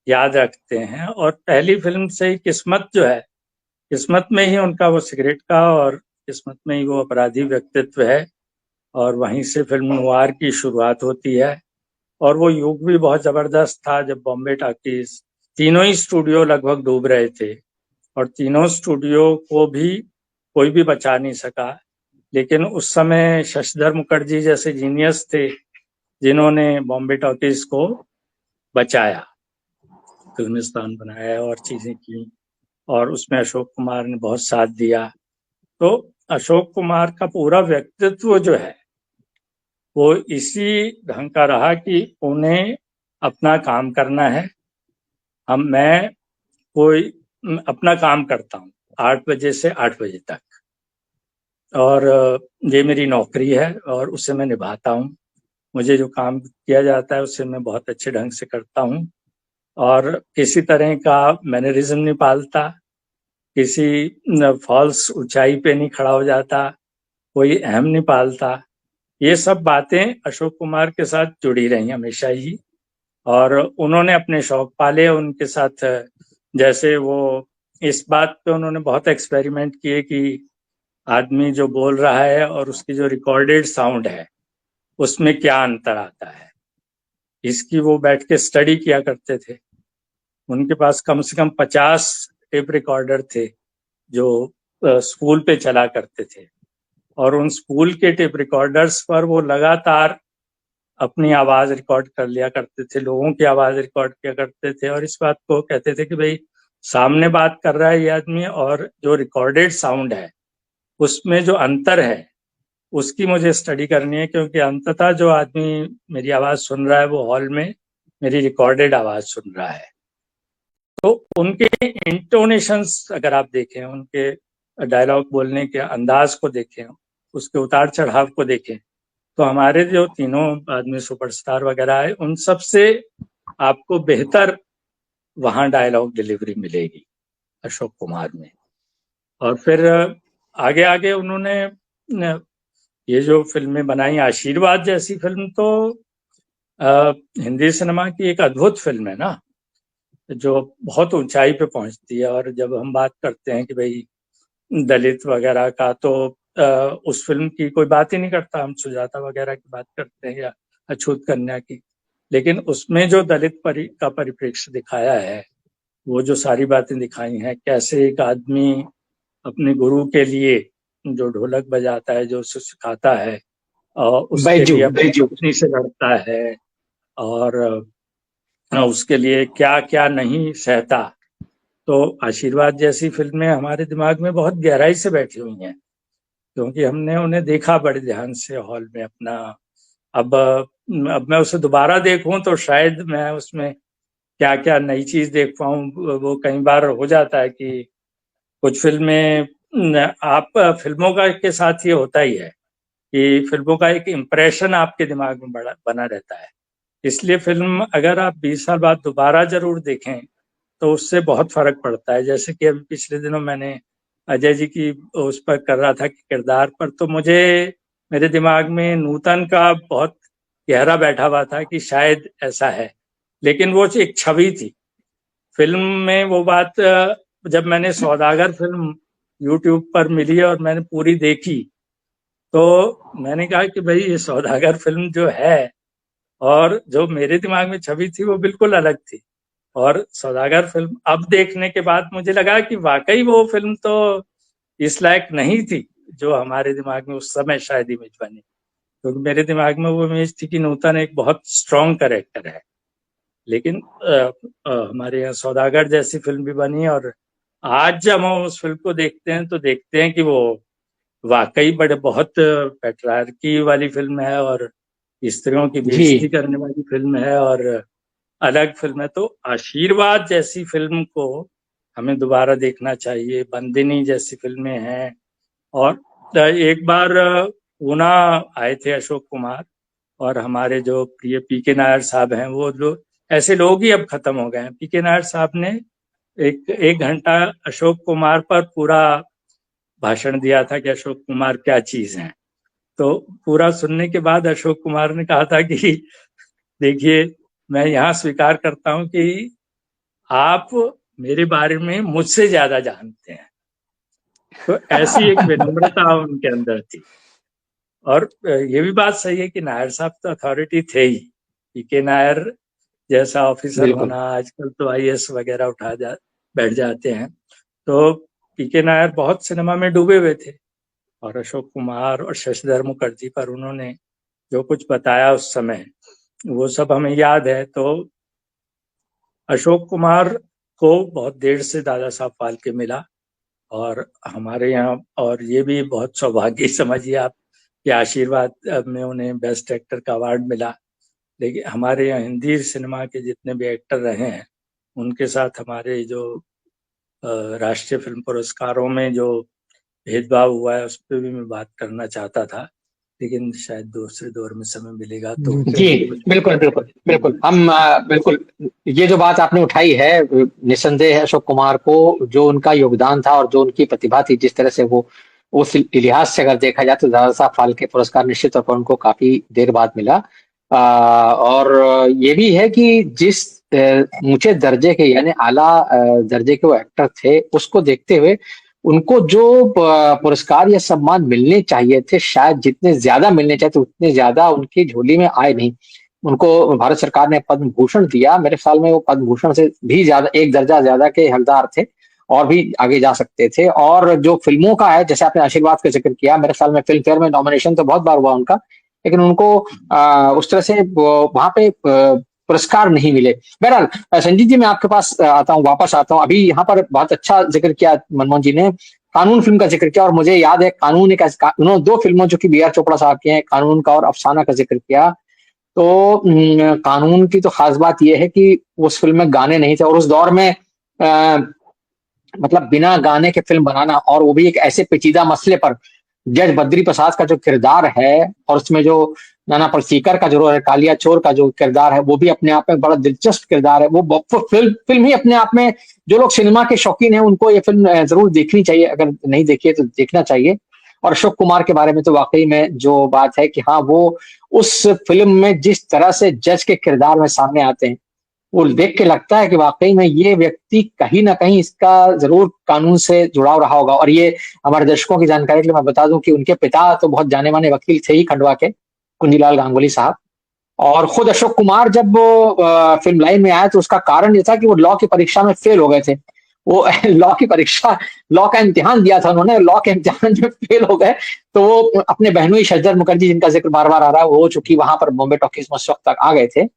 [SPEAKER 4] याद रखते हैं। और पहली फिल्म से ही किस्मत जो है, किस्मत में ही उनका वो सिगरेट का और किस्मत में ही वो अपराधी व्यक्तित्व है, और वहीं से फिल्म नवार की शुरुआत होती है। और वो युग भी बहुत जबरदस्त था जब बॉम्बे टॉकीज, तीनों ही स्टूडियो लगभग डूब रहे थे और तीनों स्टूडियो को भी कोई भी बचा नहीं सका। लेकिन उस समय शशिधर मुखर्जी जैसे जीनियस थे जिन्होंने बॉम्बे टॉकीज को बचाया, फिल्मिस्तान बनाया और चीजें की, और उसमें अशोक कुमार ने बहुत साथ दिया। तो अशोक कुमार का पूरा व्यक्तित्व जो है वो इसी ढंग का रहा कि उन्हें अपना काम करना है। मैं कोई अपना काम करता हूँ 8 बजे से 8 बजे तक, और ये मेरी नौकरी है और उसे मैं निभाता हूँ। मुझे जो काम किया जाता है उसे मैं बहुत अच्छे ढंग से करता हूँ और किसी तरह का मैनरिज्म नहीं पालता, किसी फॉल्स ऊंचाई पे नहीं खड़ा हो जाता, कोई अहम नहीं पालता। ये सब बातें अशोक कुमार के साथ जुड़ी रही हमेशा ही, और उन्होंने अपने शौक पाले उनके साथ। जैसे वो इस बात पे उन्होंने बहुत एक्सपेरिमेंट किए कि आदमी जो बोल रहा है और उसकी जो रिकॉर्डेड साउंड है उसमें क्या अंतर आता है, इसकी वो बैठ के स्टडी किया करते थे। उनके पास कम से कम 50 टेप रिकॉर्डर थे जो स्कूल पे चला करते थे, और उन स्कूल के टेप रिकॉर्डर्स पर वो लगातार अपनी आवाज रिकॉर्ड कर लिया करते थे, लोगों की आवाज रिकॉर्ड किया करते थे। और इस बात को कहते थे कि भाई सामने बात कर रहा है ये आदमी और जो रिकॉर्डेड साउंड है उसमें जो अंतर है उसकी मुझे स्टडी करनी है, क्योंकि अंततः जो आदमी मेरी आवाज सुन रहा है वो हॉल में मेरी रिकॉर्डेड आवाज सुन रहा है। तो उनके इंटोनेशंस अगर आप देखें, उनके डायलॉग बोलने के अंदाज को देखें, उसके उतार चढ़ाव को देखें, तो हमारे जो तीनों आदमी सुपरस्टार वगैरह है उन सब से आपको बेहतर वहां डायलॉग डिलीवरी मिलेगी अशोक कुमार में। और फिर आगे आगे उन्होंने ये जो फिल्में बनाई, आशीर्वाद जैसी फिल्म तो हिंदी सिनेमा की एक अद्भुत फिल्म है ना, जो बहुत ऊंचाई पे पहुंचती है। और जब हम बात करते हैं कि भाई दलित वगैरह का, तो उस फिल्म की कोई बात ही नहीं करता। हम सुजाता वगैरह की बात करते हैं या अछूत कन्या की, लेकिन उसमें जो दलित का परिप्रेक्ष्य दिखाया है, वो जो सारी बातें दिखाई हैं, कैसे एक आदमी अपने गुरु के लिए जो ढोलक बजाता है, जो उसे सिखाता है, और उसके लिए अपनी पत्नी से लड़ता है, और उसके लिए क्या क्या नहीं सहता। तो आशीर्वाद जैसी फिल्में हमारे दिमाग में बहुत गहराई से बैठी हुई हैं, क्योंकि हमने उन्हें देखा बड़े ध्यान से हॉल में अपना। अब मैं उसे दोबारा देखूं तो शायद मैं उसमें क्या क्या नई चीज देख पाऊं। वो कई बार हो जाता है कि कुछ फिल्में, आप फिल्मों का के साथ ये होता ही है कि फिल्मों का एक इम्प्रेशन आपके दिमाग में बना रहता है। इसलिए फिल्म अगर आप 20 साल बाद दोबारा जरूर देखें तो उससे बहुत फर्क पड़ता है। जैसे कि अभी पिछले दिनों मैंने अजय जी की उस पर कर रहा था कि किरदार पर, तो मुझे मेरे दिमाग में नूतन का बहुत गहरा बैठा हुआ था कि शायद ऐसा है, लेकिन वो एक छवि थी। फिल्म में वो बात, जब मैंने सौदागर फिल्म यूट्यूब पर मिली और मैंने पूरी देखी, तो मैंने कहा कि भाई ये सौदागर फिल्म जो है और जो मेरे दिमाग में छवि थी वो बिल्कुल अलग थी। और सौदागर फिल्म अब देखने के बाद मुझे लगा कि वाकई वो फिल्म तो इस लायक नहीं थी जो हमारे दिमाग में उस समय शायद इमेज बनी, क्योंकि मेरे दिमाग में वो इमेज थी कि नूतन एक बहुत स्ट्रॉन्ग कैरेक्टर है। लेकिन हमारे यहाँ सौदागर जैसी फिल्म भी बनी, और आज जब हम उस फिल्म को देखते हैं तो देखते हैं कि वो वाकई बहुत पेट्रार्की वाली फिल्म है और स्त्रियों की बेइज्जती करने वाली फिल्म है और अलग फिल्म है। तो आशीर्वाद जैसी फिल्म को हमें दोबारा देखना चाहिए। बंदिनी जैसी फिल्में हैं। और एक बार पूना आए थे अशोक कुमार, और हमारे जो प्रिय पीके नायर साहब हैं, वो लोग ऐसे लोग ही अब खत्म हो गए हैं। पीके नायर साहब ने एक घंटा अशोक कुमार पर पूरा भाषण दिया था कि अशोक कुमार क्या चीज हैं। तो पूरा सुनने के बाद अशोक कुमार ने कहा था कि देखिए, मैं यहाँ स्वीकार करता हूँ कि आप मेरे बारे में मुझसे ज्यादा जानते हैं। तो ऐसी एक विनम्रता उनके अंदर थी। और ये भी बात सही है कि नायर साहब तो अथॉरिटी थे ही। पीके नायर जैसा ऑफिसर होना, आजकल तो आईएएस वगैरह बैठ जाते हैं। तो पीके नायर बहुत सिनेमा में डूबे हुए थे, और अशोक कुमार और शशिधर मुखर्जी पर उन्होंने जो कुछ बताया उस समय, वो सब हमें याद है। तो अशोक कुमार को बहुत देर से दादा साहब फाल्के मिला, और हमारे यहाँ, और ये भी बहुत सौभाग्य समझिए आप कि आशीर्वाद में उन्हें बेस्ट एक्टर का अवार्ड मिला। लेकिन हमारे यहाँ हिंदी सिनेमा के जितने भी एक्टर रहे हैं, उनके साथ हमारे जो राष्ट्रीय फिल्म पुरस्कारों में जो भेदभाव हुआ है उस पर भी मैं बात करना चाहता था, लेकिन शायद दूसरे दौर में समय मिलेगा तो।
[SPEAKER 1] जी बिल्कुल बिल्कुल बिल्कुल, हम बिल्कुल, ये जो बात आपने उठाई है, निस्संदेह अशोक कुमार को जो उनका योगदान था और जो उनकी प्रतिभा थी, जिस तरह से वो उस लिहाज से अगर देखा जाए तो दादा साहब फाल्के पुरस्कार निश्चित तौर पर उनको काफी देर बाद मिला। और ये भी है कि जिस ऊंचे दर्जे के यानी आला दर्जे के वो एक्टर थे, उसको देखते हुए उनको जो पुरस्कार या सम्मान मिलने चाहिए थे, शायद जितने ज्यादा मिलने चाहिए थे उतने ज्यादा उनकी झोली में आए नहीं। उनको भारत सरकार ने पद्म भूषण दिया, मेरे ख्याल में वो पद्म भूषण से भी ज्यादा, एक दर्जा ज्यादा के हकदार थे और भी आगे जा सकते थे। और जो फिल्मों का है, जैसे आपने आशीर्वाद का जिक्र किया, मेरे ख्याल में फिल्म फेयर में नॉमिनेशन तो बहुत बार हुआ उनका, लेकिन उनको उस तरह से वहां पे पुरस्कार नहीं मिले। बहरहाल संजीत जी, मैं आपके पास आता हूँ, वापस आता हूँ। अभी यहाँ पर बहुत अच्छा जिक्र किया मनमोहन जी ने, कानून फिल्म का जिक्र किया, और मुझे याद है कानून एक, उन्होंने दो फिल्मों जो कि बी आर चोपड़ा साहब की हैं, कानून का और अफसाना का जिक्र किया। तो कानून की तो खास बात यह है कि उस फिल्म में गाने नहीं थे, और उस दौर में मतलब बिना गाने के फिल्म बनाना, और वो भी एक ऐसे पेचीदा मसले पर। जज बद्री प्रसाद का जो किरदार है, और उसमें जो नाना पाटेकर का जो रोल है, कालिया चोर का जो किरदार है, वो भी अपने आप में बड़ा दिलचस्प किरदार है। वो फिल्म ही अपने आप में, जो लोग सिनेमा के शौकीन हैं उनको ये फिल्म जरूर देखनी चाहिए, अगर नहीं देखी है तो देखना चाहिए। और अशोक कुमार के बारे में तो वाकई में जो बात है कि हाँ, वो उस फिल्म में जिस तरह से जज के किरदार में सामने आते हैं, वो देख के लगता है कि वाकई में ये व्यक्ति कहीं ना कहीं इसका जरूर कानून से जुड़ाव रहा होगा। और ये हमारे दर्शकों की जानकारी के लिए मैं बता दूं कि उनके पिता तो बहुत जाने माने वकील थे ही, खंडवा के कुंजीलाल गांगुली साहब। और खुद अशोक कुमार जब वो फिल्म लाइन में आया तो उसका कारण ये था कि वो लॉ की परीक्षा में फेल हो गए थे। वो लॉ की परीक्षा, लॉ का इम्तिहान दिया था उन्होंने, लॉ के इम्तिहान में फेल हो गए। तो वो अपने बहनोई शशधर मुखर्जी, जिनका जिक्र बार बार आ रहा है, वो हो चुकी वहां पर बॉम्बे टॉकीज में उस वक्त तक आ गए थे।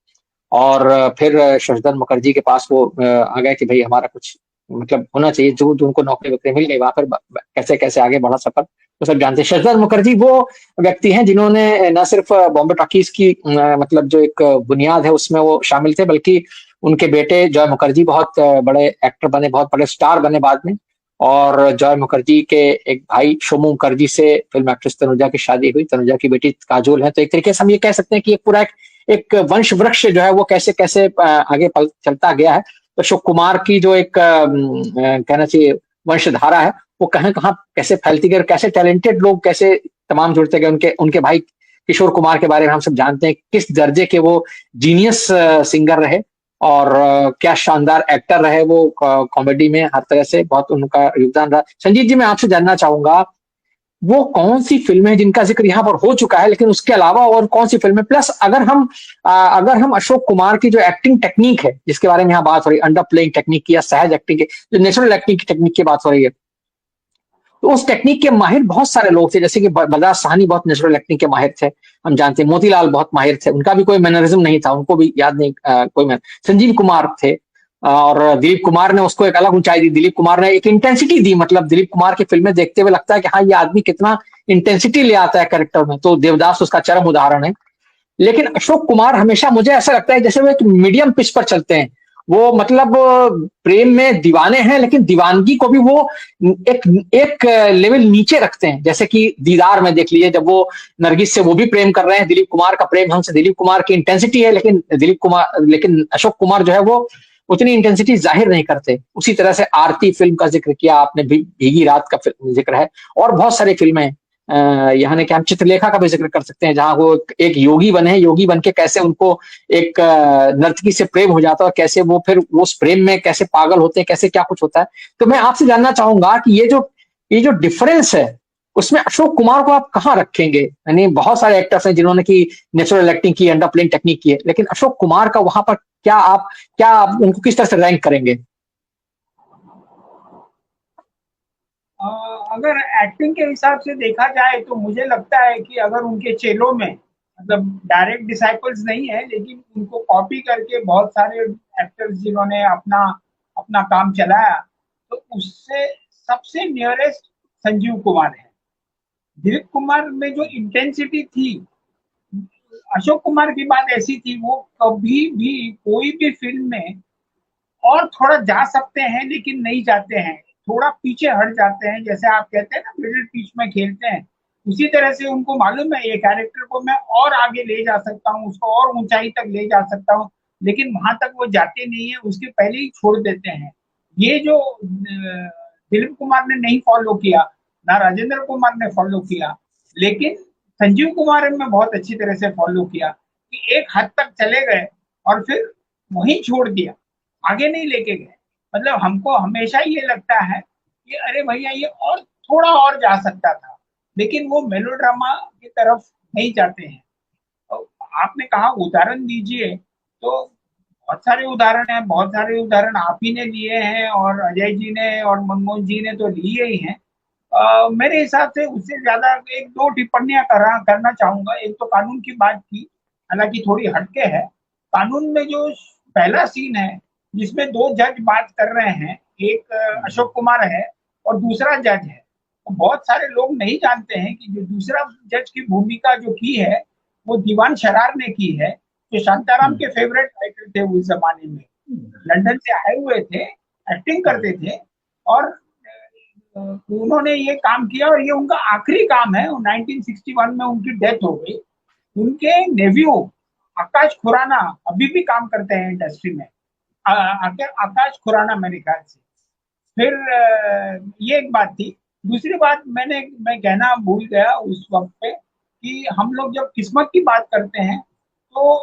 [SPEAKER 1] और फिर शशधर मुखर्जी के पास वो आ गए कि भाई हमारा कुछ मतलब होना चाहिए, जो जो उनको नौकरी वोकरी मिल गई वहां पर कैसे कैसे आगे बढ़ा सफर वो सब जानते हैं। शशधर मुखर्जी वो व्यक्ति हैं जिन्होंने न सिर्फ बॉम्बे टॉकीज की मतलब जो एक बुनियाद है उसमें वो शामिल थे, बल्कि उनके बेटे जॉय मुखर्जी बहुत बड़े एक्टर बने, बहुत बड़े स्टार बने बाद में। और जॉय मुखर्जी के एक भाई शोमू मुखर्जी से फिल्म एक्ट्रेस तनुजा की शादी हुई, तनुजा की बेटी काजोल है। तो एक तरीके से हम ये कह सकते हैं कि एक पूरा एक वंश वृक्ष जो है वो कैसे कैसे आगे चलता गया है। तो अशोक कुमार की जो एक कहना चाहिए वंशधारा है वो कहाँ कहाँ कैसे फैलती गई, कैसे टैलेंटेड लोग कैसे तमाम जुड़ते गए। उनके उनके भाई किशोर कुमार के बारे में हम सब जानते हैं, किस दर्जे के वो जीनियस सिंगर रहे और क्या शानदार एक्टर रहे वो। कॉमेडी में हर तरह से बहुत उनका योगदान रहा। संजीत जी, मैं आपसे जानना चाहूंगा वो कौन सी फिल्में हैं जिनका जिक्र यहाँ पर हो चुका है, लेकिन उसके अलावा और कौन सी फिल्में, प्लस अगर हम अशोक कुमार की जो एक्टिंग टेक्निक है जिसके बारे में यहाँ बात हो रही है, अंडर प्लेइंग टेक्निक की या सहज एक्टिंग की, जो नेचुरल एक्टिंग की टेक्निक की बात हो रही है, तो उस टेक्निक के माहिर बहुत सारे लोग थे। जैसे कि बलराज साहनी बहुत नेचुरल एक्टिंग के माहिर थे, हम जानते हैं। मोतीलाल बहुत माहिर थे, उनका भी कोई मैनरिज्म नहीं था, उनको भी याद नहीं कोई। संजीव कुमार थे और दिलीप कुमार ने उसको एक अलग ऊंचाई दी। दिलीप कुमार ने एक इंटेंसिटी दी, मतलब दिलीप कुमार की फिल्में देखते हुए लगता है कि हाँ ये आदमी कितना इंटेंसिटी ले आता है कैरेक्टर में। तो देवदास उसका चरम उदाहरण है। लेकिन अशोक कुमार हमेशा मुझे ऐसा लगता है जैसे वो एक मीडियम पिच पर चलते हैं। वो मतलब प्रेम में दीवाने हैं, लेकिन दीवानगी को भी वो एक एक लेवल नीचे रखते हैं। जैसे कि दीदार में देख लीजिए, जब वो नरगिस से वो भी प्रेम कर रहे हैं, दिलीप कुमार का प्रेम हमसे, दिलीप कुमार की इंटेंसिटी है, लेकिन अशोक कुमार जो है वो उतनी इंटेंसिटी जाहिर नहीं करते। उसी तरह से आरती फिल्म का जिक्र किया आपने, भीगी रात का जिक्र है, और बहुत सारी फिल्में यहाँ ने कि हम चित्रलेखा का भी जिक्र कर सकते हैं, जहां वो एक योगी बने, योगी बन के कैसे उनको एक नर्तकी से प्रेम हो जाता है, और कैसे वो फिर उस प्रेम में कैसे पागल होते हैं, कैसे क्या कुछ होता है। तो मैं आपसे जानना चाहूंगा कि ये जो डिफरेंस है उसमें अशोक कुमार को आप कहाँ रखेंगे? यानी बहुत सारे एक्टर्स हैं जिन्होंने की नेचुरल एक्टिंग की, अंडर प्लेइंग टेक्निक की है, लेकिन अशोक कुमार का वहां पर क्या आप उनको किस तरह से रैंक करेंगे?
[SPEAKER 2] अगर एक्टिंग के हिसाब से देखा जाए तो मुझे लगता है कि अगर उनके चेलों में मतलब डायरेक्ट डिसाइपल्स नहीं है, लेकिन उनको कॉपी करके बहुत सारे एक्टर्स जिन्होंने अपना अपना काम चलाया, तो उससे सबसे नियरेस्ट संजीव कुमार है। दिलीप कुमार में जो इंटेंसिटी थी, अशोक कुमार की बात ऐसी थी, वो कभी भी कोई भी फिल्म में और थोड़ा जा सकते हैं लेकिन नहीं जाते हैं, थोड़ा पीछे हट जाते हैं। जैसे आप कहते हैं ना मिडिल पिच में खेलते हैं, उसी तरह से उनको मालूम है ये कैरेक्टर को मैं और आगे ले जा सकता हूँ, उसको और ऊंचाई तक ले जा सकता हूँ, लेकिन वहां तक वो जाते नहीं है, उसके पहले ही छोड़ देते हैं। ये जो दिलीप कुमार ने नहीं फॉलो किया, ना राजेंद्र कुमार ने फॉलो किया, लेकिन संजीव कुमार ने बहुत अच्छी तरह से फॉलो किया कि एक हद तक चले गए और फिर वहीं छोड़ दिया, आगे नहीं लेके गए। मतलब हमको हमेशा ये लगता है कि अरे भैया ये और थोड़ा और जा सकता था, लेकिन वो मेलोड्रामा की तरफ नहीं जाते हैं। तो आपने कहा उदाहरण दीजिए, तो बहुत सारे उदाहरण हैं, बहुत सारे उदाहरण आप ही ने लिए हैं और अजय जी ने और मनमोहन जी ने तो लिए ही हैं। मेरे हिसाब से उससे ज्यादा एक दो टिप्पणियां करना चाहूंगा। एक तो कानून की बात की, हालांकि थोड़ी हटके है। कानून में जो पहला सीन है जिसमें दो जज बात कर रहे हैं, एक अशोक कुमार है और दूसरा जज है, तो बहुत सारे लोग नहीं जानते हैं कि जो दूसरा जज की भूमिका जो की है वो दीवान शरार ने की है, जो शांताराम के फेवरेट राइटर थे उस जमाने में, लंदन से आए हुए थे, एक्टिंग करते थे, और उन्होंने ये काम किया और ये उनका आखिरी काम है। 1961 में उनकी डेथ हो गई। उनके नेव्यू आकाश खुराना अभी भी काम करते हैं इंडस्ट्री में, आकाश खुराना मेरे ख्याल से। फिर ये एक बात थी। दूसरी बात मैं कहना भूल गया उस वक्त पे कि हम लोग जब किस्मत की बात करते हैं तो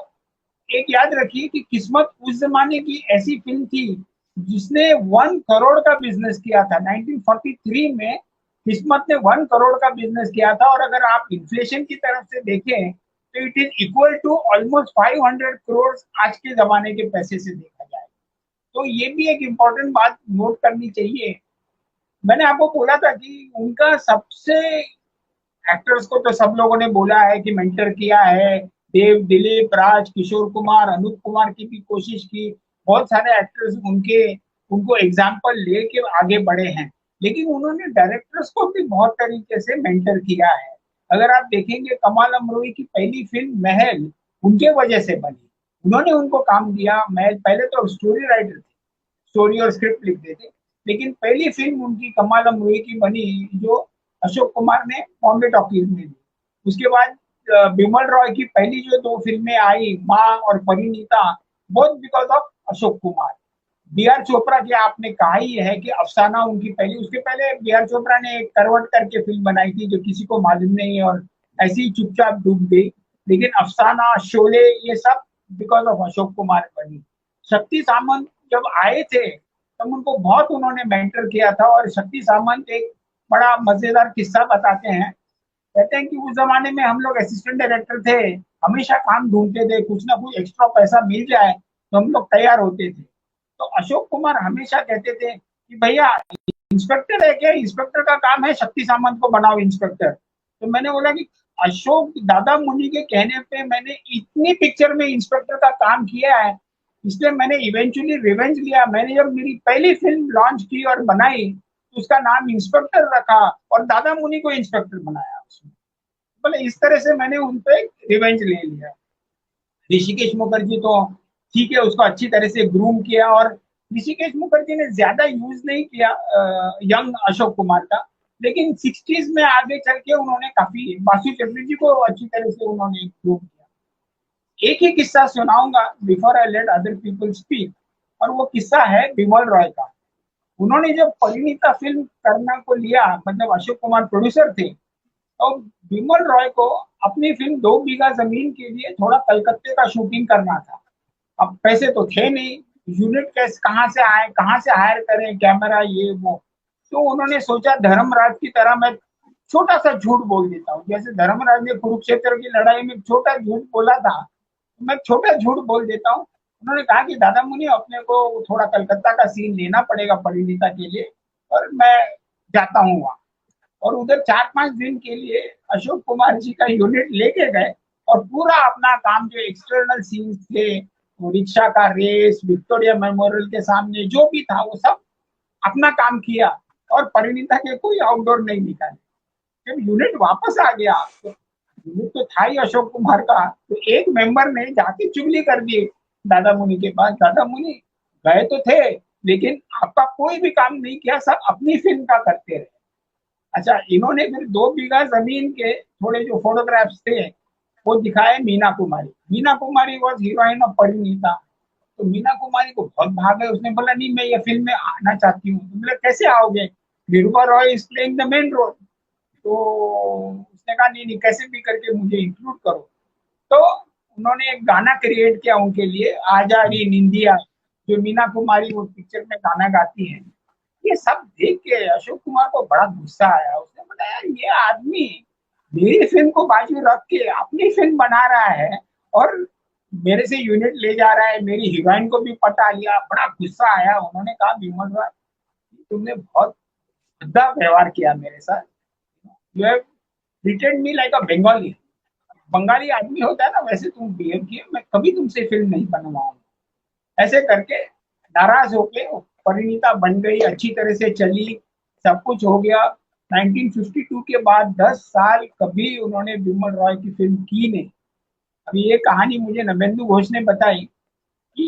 [SPEAKER 2] एक याद रखिए कि किस्मत उस जमाने की ऐसी फिल्म थी जिसने 1 करोड़ का बिजनेस किया था 1943 में। किस्मत ने 1 करोड़ का बिजनेस किया था, और अगर आप इन्फ्लेशन की तरफ से देखें तो it is equal to almost 500 crore आज के जमाने के पैसे से देखा जाए। तो ये भी एक इम्पोर्टेंट बात नोट करनी चाहिए। मैंने आपको बोला था कि उनका सबसे, एक्टर्स को तो सब लोगों ने बोला है कि मेंटर किया है, देव, दिलीप, राज, किशोर कुमार, अनूप कुमार की भी कोशिश की, बहुत सारे एक्टर्स उनको एग्जाम्पल लेके आगे बढ़े हैं, लेकिन उन्होंने डायरेक्टर्स को भी बहुत तरीके से मेंटर किया है। अगर आप देखेंगे कमाल अमरोही की पहली फिल्म महल उनके वजह से बनी, उन्होंने उनको काम दिया। महल पहले तो स्टोरी राइटर थे, स्टोरी और स्क्रिप्ट लिखते थे, लेकिन पहली फिल्म उनकी कमाल अमरोही की बनी जो अशोक कुमार ने बॉम्बे टॉकीज में दी। उसके बाद बिमल रॉय की पहली जो 2 फिल्में आई, माँ और Parineeta, both because of Ashok Kumar. B R Chopra की आपने कहा ही है कि अफसाना उनकी पहली, उसके पहले बी आर चोपड़ा ने एक करवट करके फिल्म बनाई थी जो किसी को मालूम नहीं है और ऐसी ही चुपचाप डूब गई, लेकिन अफसाना, शोले, ये सब बिकॉज ऑफ अशोक कुमार बनी। शक्ति सामंत जब आए थे तब उनको बहुत उन्होंने मेंटर किया था, और शक्ति सामंत एक बड़ा मजेदार किस्सा बताते हैं। कहते हैं कि उस जमाने में हम लोग असिस्टेंट डायरेक्टर थे, हमेशा काम ढूंढते थे, कुछ ना कुछ एक्स्ट्रा पैसा मिल जाए तो हम लोग तैयार होते थे। तो अशोक कुमार हमेशा कहते थे कि भैया इंस्पेक्टर है क्या, इंस्पेक्टर का काम है, शक्ति सामंत को बनाओ इंस्पेक्टर। तो मैंने बोला कि अशोक दादा मुनि के कहने पे मैंने इतनी पिक्चर में इंस्पेक्टर का काम किया है, इसलिए मैंने इवेंचुअली रिवेंज लिया। मैंने जब मेरी पहली फिल्म लॉन्च की और बनाई तो उसका नाम इंस्पेक्टर रखा और दादा मुनि को इंस्पेक्टर बनाया उसमें। बोले इस तरह से मैंने उन पे रिवेंज ले लिया। ऋषिकेश मुखर्जी तो ठीक है, उसको अच्छी तरह से ग्रूम किया, और ऋषिकेश मुखर्जी ने ज्यादा यूज नहीं किया यंग अशोक कुमार का, लेकिन 60s में आगे चल के उन्होंने काफी, बासु चटर्जी को अच्छी तरह से उन्होंने ग्रूम किया। एक ही किस्सा सुनाऊंगा before I let other people speak, और वो किस्सा है बिमल रॉय का। उन्होंने जब परिणीता फिल्म करना को लिया, मतलब अशोक कुमार प्रोड्यूसर थे, तो बिमल रॉय को अपनी फिल्म 2 बीघा जमीन के लिए थोड़ा कलकत्ते का शूटिंग करना था। अब पैसे तो थे नहीं, यूनिट कैसे कहाँ से आए, कहाँ से हायर करें कैमरा, ये वो। तो उन्होंने सोचा धर्मराज की तरह मैं छोटा सा झूठ बोल देता हूँ, जैसे धर्मराज ने कुरुक्षेत्र की लड़ाई में छोटा झूठ बोला था, मैं छोटा झूठ बोल देता हूँ। उन्होंने कहा कि दादा मुनि अपने को थोड़ा कलकत्ता का सीन लेना पड़ेगा परिणीता के लिए, और मैं जाता हूँ वहां। और उधर 4-5 दिन के लिए अशोक कुमार जी का यूनिट लेके गए, और पूरा अपना काम जो एक्सटर्नल सीन्स थे, वो रिक्शा का रेस, विक्टोरिया मेमोरियल के सामने जो भी था वो सब अपना काम किया, और परिणीता के कोई आउटडोर नहीं निकाले। जब यूनिट वापस आ गया तो यूनिट तो था ही अशोक कुमार का, तो एक मेंबर ने जाके चुगली कर दी दादा मुनि के पास, दादा मुनि गए तो थे लेकिन आपका कोई भी काम नहीं किया, सब अपनी फिल्म का करते रहे। अच्छा, इन्होंने फिर 2 बीघा जमीन के थोड़े जो फोटोग्राफ्स थे वो दिखाए Meena Kumari. Meena Kumari was heroine of Parineeta. तो मीना कुमारी को बहुत भाग है, उसने बोला नहीं मैं ये फिल्म में आना चाहती हूँ। तो बोले कैसे आओगे, Nirupa Roy is playing the main role. तो उसने कहा नहीं नहीं, कैसे भी करके मुझे इंक्लूड करो। तो उन्होंने एक गाना क्रिएट किया उनके लिए, आजा री निंदिया, जो मीना कुमारी वो पिक्चर में गाना गाती है। ये सब देख के अशोक कुमार को बड़ा गुस्सा आया। उसने बोला यार ये आदमी मेरी फिल्म को बाजू रख के अपनी फिल्म बना रहा है और मेरे से यूनिट ले जा रहा है, मेरी हीरोइन को भी पटा लिया। बड़ा गुस्सा आया। उन्होंने कहा विमल राय तुमने बहुत गंदा व्यवहार किया मेरे साथ, you have treated me like अ बंगाली। बंगाली आदमी होता है ना वैसे तुम बिहेव किए, मैं कभी तुमसे फिल्म नहीं बनवाऊंगा। ऐसे करके नाराज होके परिणीता बन गई, अच्छी तरह से चली, सब कुछ हो गया। 1952 के बाद 10 साल कभी उन्होंने विमल रॉय की फिल्म की नहीं। अभी ये कहानी मुझे नवेंदु घोष ने बताई कि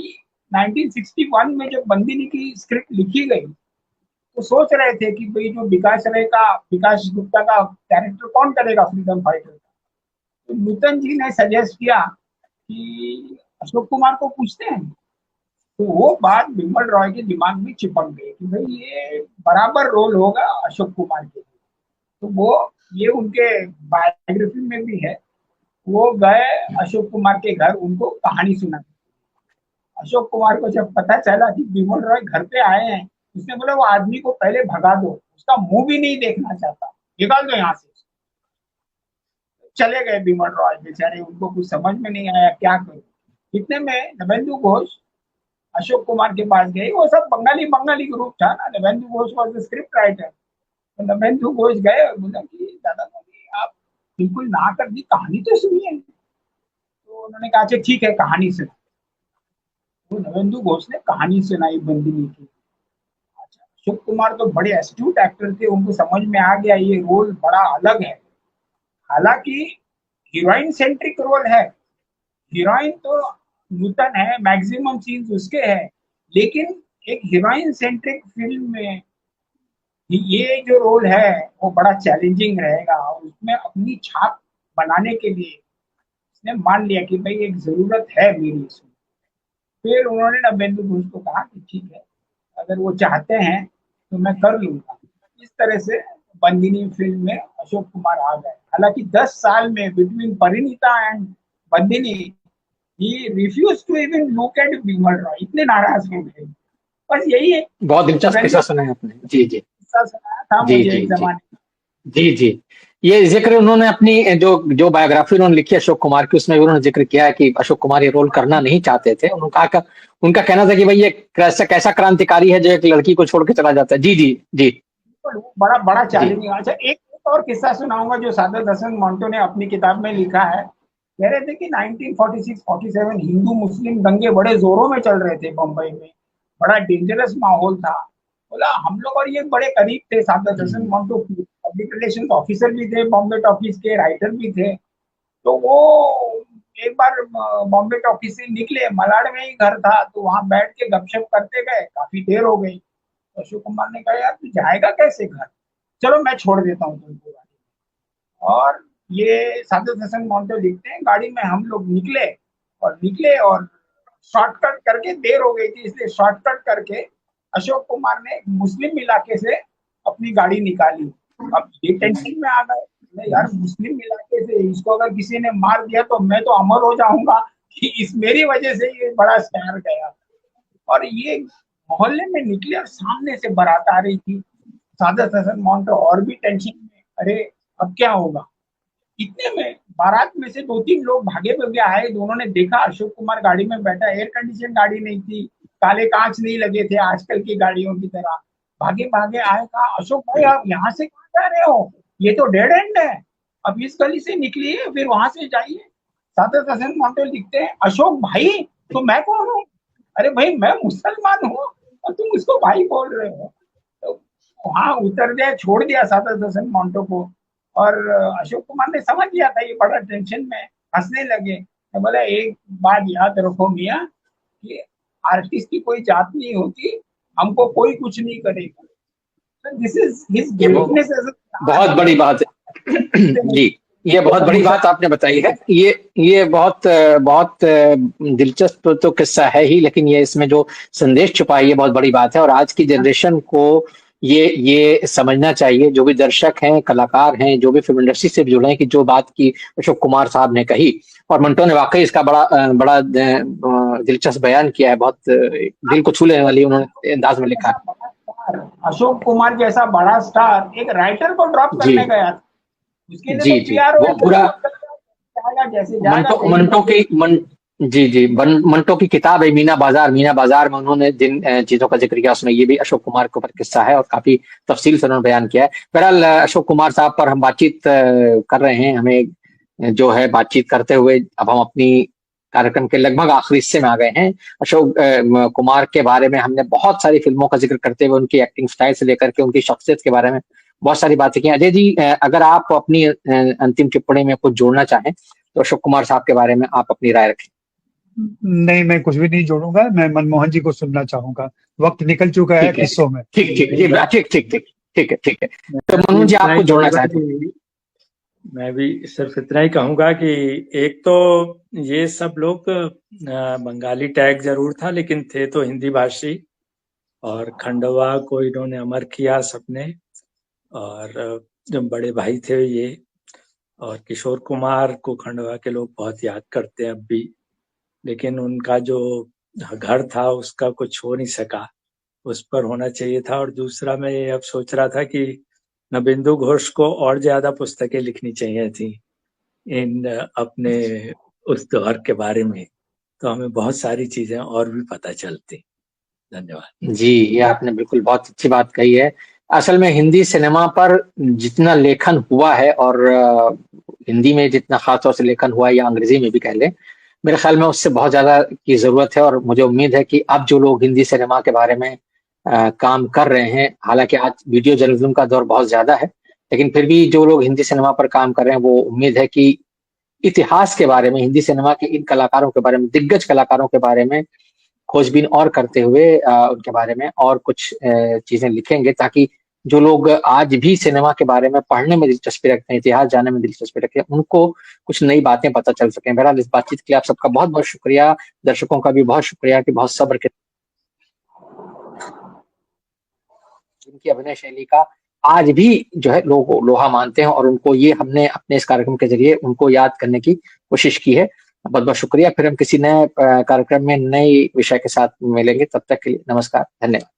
[SPEAKER 2] 1961 में जब बंदिनी की स्क्रिप्ट लिखी गई तो सोच रहे थे कि भाई जो विकास गुप्ता का कैरेक्टर कौन करेगा फ्रीडम फाइटर का। तो नूतन जी ने सजेस्ट किया कि अशोक कुमार को पूछते हैं। तो वो बात विमल रॉय के दिमाग में चिपक गई कि भाई ये बराबर रोल होगा अशोक कुमार के लिए। तो वो ये उनके बायोग्राफी में भी है। वो गए अशोक कुमार के घर, उनको कहानी सुनाई। अशोक कुमार को जब पता चला कि बिमल रॉय घर पे आए हैं, उसने बोला वो आदमी को पहले भगा दो, उसका मुंह भी नहीं देखना चाहता, निकाल दो यहाँ से। चले गए बिमल रॉय बेचारे, उनको कुछ समझ में नहीं आया क्या करें। इतने में नवेंदु घोष अशोक कुमार के पास गए, वो सब बंगाली बंगाली ग्रुप था ना, Navendu Ghosh was the script writer. तो नवेंदु घोष गए और बोला कि दादा मोदी आप बिल्कुल ना कर दी, कहानी तो सुनिए। तो उन्होंने कहा अच्छा ठीक है कहानी सुना। तो नवेंदु घोष ने कहानी सुनाई बंदिनी की। अच्छा, अशोक कुमार तो बड़े एस्ट्यूट एक्टर थे, उनको समझ में आ गया ये रोल बड़ा अलग है। हालांकि हीरोइन सेंट्रिक रोल है, हीरोइन तो नूतन है, मैक्सिमम सीन्स उसके हैं, लेकिन एक हीरोइन सेंट्रिक फिल्म में ये जो रोल है वो बड़ा चैलेंजिंग रहेगा, और उसमें अपनी छाप बनाने के लिए उसने मान लिया कि भाई एक जरूरत है मेरी इसमें। फिर उन्होंने नवेंदु घोष को कहा कि ठीक है, अगर वो चाहते हैं तो मैं कर लूंगा। इस तरह से बंदिनी फिल्म में अशोक कुमार आ गए। हालांकि 10 साल में between Parineeta and Bandini he refuse to even look at Bimal Roy, इतने नाराज हो गए। बस यही है,
[SPEAKER 1] बहुत दिलचस्प किस्सा सुना है आपने। जी जी
[SPEAKER 2] किस्सा सुनाया था
[SPEAKER 1] जी
[SPEAKER 2] मुझे
[SPEAKER 1] जी
[SPEAKER 2] एक
[SPEAKER 1] जी
[SPEAKER 2] जमाने।
[SPEAKER 1] जी जी। ये जिक्र उन्होंने अपनी जो जो बायोग्राफी उन्होंने लिखी अशोक कुमार की, उसमें भी उन्होंने जिक्र किया है कि अशोक कुमार ये रोल करना नहीं चाहते थे। उनका कहना था कि भाई ये कैसा क्रांतिकारी है जो एक लड़की को छोड़ के चला जाता है। जी जी जी
[SPEAKER 2] बड़ा बड़ा
[SPEAKER 1] जी
[SPEAKER 2] चैलेंजिंग। अच्छा, एक और किस्सा सुनाऊंगा जो सादत हसन मंटो ने अपनी किताब में लिखा है। कह रहे थे कि 1946-47 हिंदू मुस्लिम दंगे बड़े जोरों में चल रहे थे बम्बई में, बड़ा डेंजरस माहौल था। बोला हम लोग और ये बड़े करीब थे, Saadat Hasan Manto public relation officer भी थे, बॉम्बे टॉकीज के राइटर भी थे। तो वो एक बार बॉम्बे टॉकीज से निकले, मलाड में ही घर था, तो वहां बैठ के गपशप करते गए, काफी देर हो गई। अशोक कुमार ने कहा यार तू जाएगा कैसे घर, चलो मैं छोड़ देता हूँ तुमको गाड़ी में। और ये सादत हसन मोन्टो लिखते हैं गाड़ी में हम लोग निकले और शॉर्टकट करके, देर हो गई थी इसलिए शॉर्टकट करके अशोक कुमार ने मुस्लिम इलाके से अपनी गाड़ी निकाली। अब ये टेंशन में आ गए, यार मुस्लिम इलाके से इसको अगर किसी ने मार दिया तो मैं तो अमर हो जाऊंगा कि इस मेरी वजह से ये बड़ा स्टार गया। और ये मोहल्ले में निकले और सामने से बारात आ रही थी। सादत हसन मोन्टो और भी टेंशन में, अरे अब क्या होगा। इतने में बारात में से 2-3 लोग भागे भागे आए, दोनों ने देखा अशोक कुमार गाड़ी में बैठा, एयर कंडीशन गाड़ी नहीं थी, काले कांच नहीं लगे थे आजकल की गाड़ियों की तरह। भागे भागे आए, कहा अशोक भाई आप यहाँ से कहाँ जा रहे हो, ये तो डेड एंड है, अब इस गली से निकलिए फिर वहां से जाइए। सादत हसन मोन्टो लिखते हैं अशोक भाई तो मैं कौन हूँ, अरे भाई मैं मुसलमान हूँ और तुम उसको भाई बोल रहे हो। तो वहां उतर गया, छोड़ दिया सादत हसन मोन्टो को। और अशोक कुमार ने समझ लिया था ये बड़ा टेंशन में, हंसने लगे। मैं बोला एक बात याद रखो मियाँ, कि आर्टिस्ट की कोई जात नहीं होती, हमको कोई कुछ नहीं करेगा। दिस इज हिज
[SPEAKER 1] ये
[SPEAKER 2] ग्रेटनेस एज
[SPEAKER 1] बहुत बड़ी बात है। जी, ये बहुत बड़ी बात आपने बताई है। ये बहुत दिलचस्प तो किस्सा है ही, लेकिन ये इसमें जो संदेश छुपा है ये बहुत बड़ी बात है। और आज की जनरेशन को ये समझना चाहिए, जो भी दर्शक हैं, कलाकार हैं, जो भी फिल्म इंडस्ट्री से जुड़े हैं, कि जो बात की अशोक कुमार साहब ने कही और मंटो ने वाकई इसका बड़ा दिलचस्प बयान किया है। बहुत दिल को छू लेने वाली उन्होंने अंदाज में लिखा है।
[SPEAKER 2] अशोक कुमार जैसा बड़ा स्टार एक राइटर को ड्रॉप
[SPEAKER 1] जी
[SPEAKER 2] करने गया था, उसके लिए
[SPEAKER 1] जी
[SPEAKER 2] तो
[SPEAKER 1] जी
[SPEAKER 2] पीआर
[SPEAKER 1] वो पूरा
[SPEAKER 2] जाएगा जैसे जाएगा
[SPEAKER 1] मंटो की जी जी मंटो की किताब है मीना बाजार में उन्होंने जिन चीजों का जिक्र किया उसमें ये भी अशोक कुमार के ऊपर किस्सा है और काफी तफसील से उन्होंने बयान किया है। बहरहाल अशोक कुमार साहब पर हम बातचीत कर रहे हैं, हमें जो है बातचीत करते हुए अब हम अपनी कार्यक्रम के लगभग आखिरी हिस्से में आ गए हैं। अशोक कुमार के बारे में हमने बहुत सारी फिल्मों का जिक्र करते हुए उनकी एक्टिंग स्टाइल से लेकर के उनकी शख्सियत के बारे में बहुत सारी बातें की। अजय जी, अगर आप अपनी अंतिम टिप्पणी में कुछ जोड़ना चाहें तो अशोक कुमार साहब के बारे में आप अपनी राय रखें।
[SPEAKER 3] नहीं, मैं कुछ भी नहीं जोड़ूंगा। मैं मनमोहन जी को सुनना चाहूंगा। वक्त निकल चुका है
[SPEAKER 1] ठीक है,
[SPEAKER 3] किस्सों में।
[SPEAKER 1] ठीक ठीक जी, ठीक है। तो मनमोहन जी
[SPEAKER 4] इतना
[SPEAKER 1] आप
[SPEAKER 4] ही
[SPEAKER 1] कुछ जोड़ना
[SPEAKER 4] कहूंगा
[SPEAKER 1] चाहते हैं?
[SPEAKER 4] कि मैं भी सिर्फ इतना ही कहूंगा कि एक तो ये सब लोग बंगाली टैग जरूर था लेकिन थे तो हिंदी भाषी, और खंडवा को इन्होंने अमर किया सबने, और जो बड़े भाई थे ये, और किशोर कुमार को खंडवा के लोग बहुत याद करते हैं अब भी। लेकिन उनका जो घर था उसका कुछ हो नहीं सका, उस पर होना चाहिए था। और दूसरा मैं अब सोच रहा था कि नबिंदु घोष को और ज्यादा पुस्तकें लिखनी चाहिए थी इन अपने उस दौर के बारे में, तो हमें बहुत सारी चीजें और भी पता चलती। धन्यवाद।
[SPEAKER 1] जी, ये आपने बिल्कुल बहुत अच्छी बात कही है। असल में हिंदी सिनेमा पर जितना लेखन हुआ है और हिंदी में जितना खास तौर से लेखन हुआ है या अंग्रेजी में भी कह लें, मेरे ख्याल में उससे बहुत ज़्यादा की ज़रूरत है और मुझे उम्मीद है कि अब जो लोग हिंदी सिनेमा के बारे में काम कर रहे हैं, हालाँकि आज वीडियो जर्नलिज़्म का दौर बहुत ज़्यादा है, लेकिन फिर भी जो लोग हिंदी सिनेमा पर काम कर रहे हैं, वो उम्मीद है कि इतिहास के बारे में, हिंदी सिनेमा के इन कलाकारों के बारे में, दिग्गज कलाकारों के बारे में खोजबीन और करते हुए उनके बारे में और कुछ चीजें लिखेंगे ताकि जो लोग आज भी सिनेमा के बारे में पढ़ने में दिलचस्पी रखते हैं, इतिहास जानने में दिलचस्पी रखते हैं, उनको कुछ नई बातें पता चल सकें। बहरहाल इस बातचीत के लिए आप सबका बहुत-बहुत शुक्रिया, दर्शकों का भी बहुत शुक्रिया कि बहुत सब्र के उनकी अभिनय शैली का आज भी जो है लोग लोहा मानते हैं और उनको ये हमने अपने इस कार्यक्रम के ज़रिए उनको याद करने की कोशिश की है। बहुत-बहुत शुक्रिया। फिर हम किसी नए कार्यक्रम में नए विषय के साथ मिलेंगे। तब तक के लिए नमस्कार, धन्यवाद।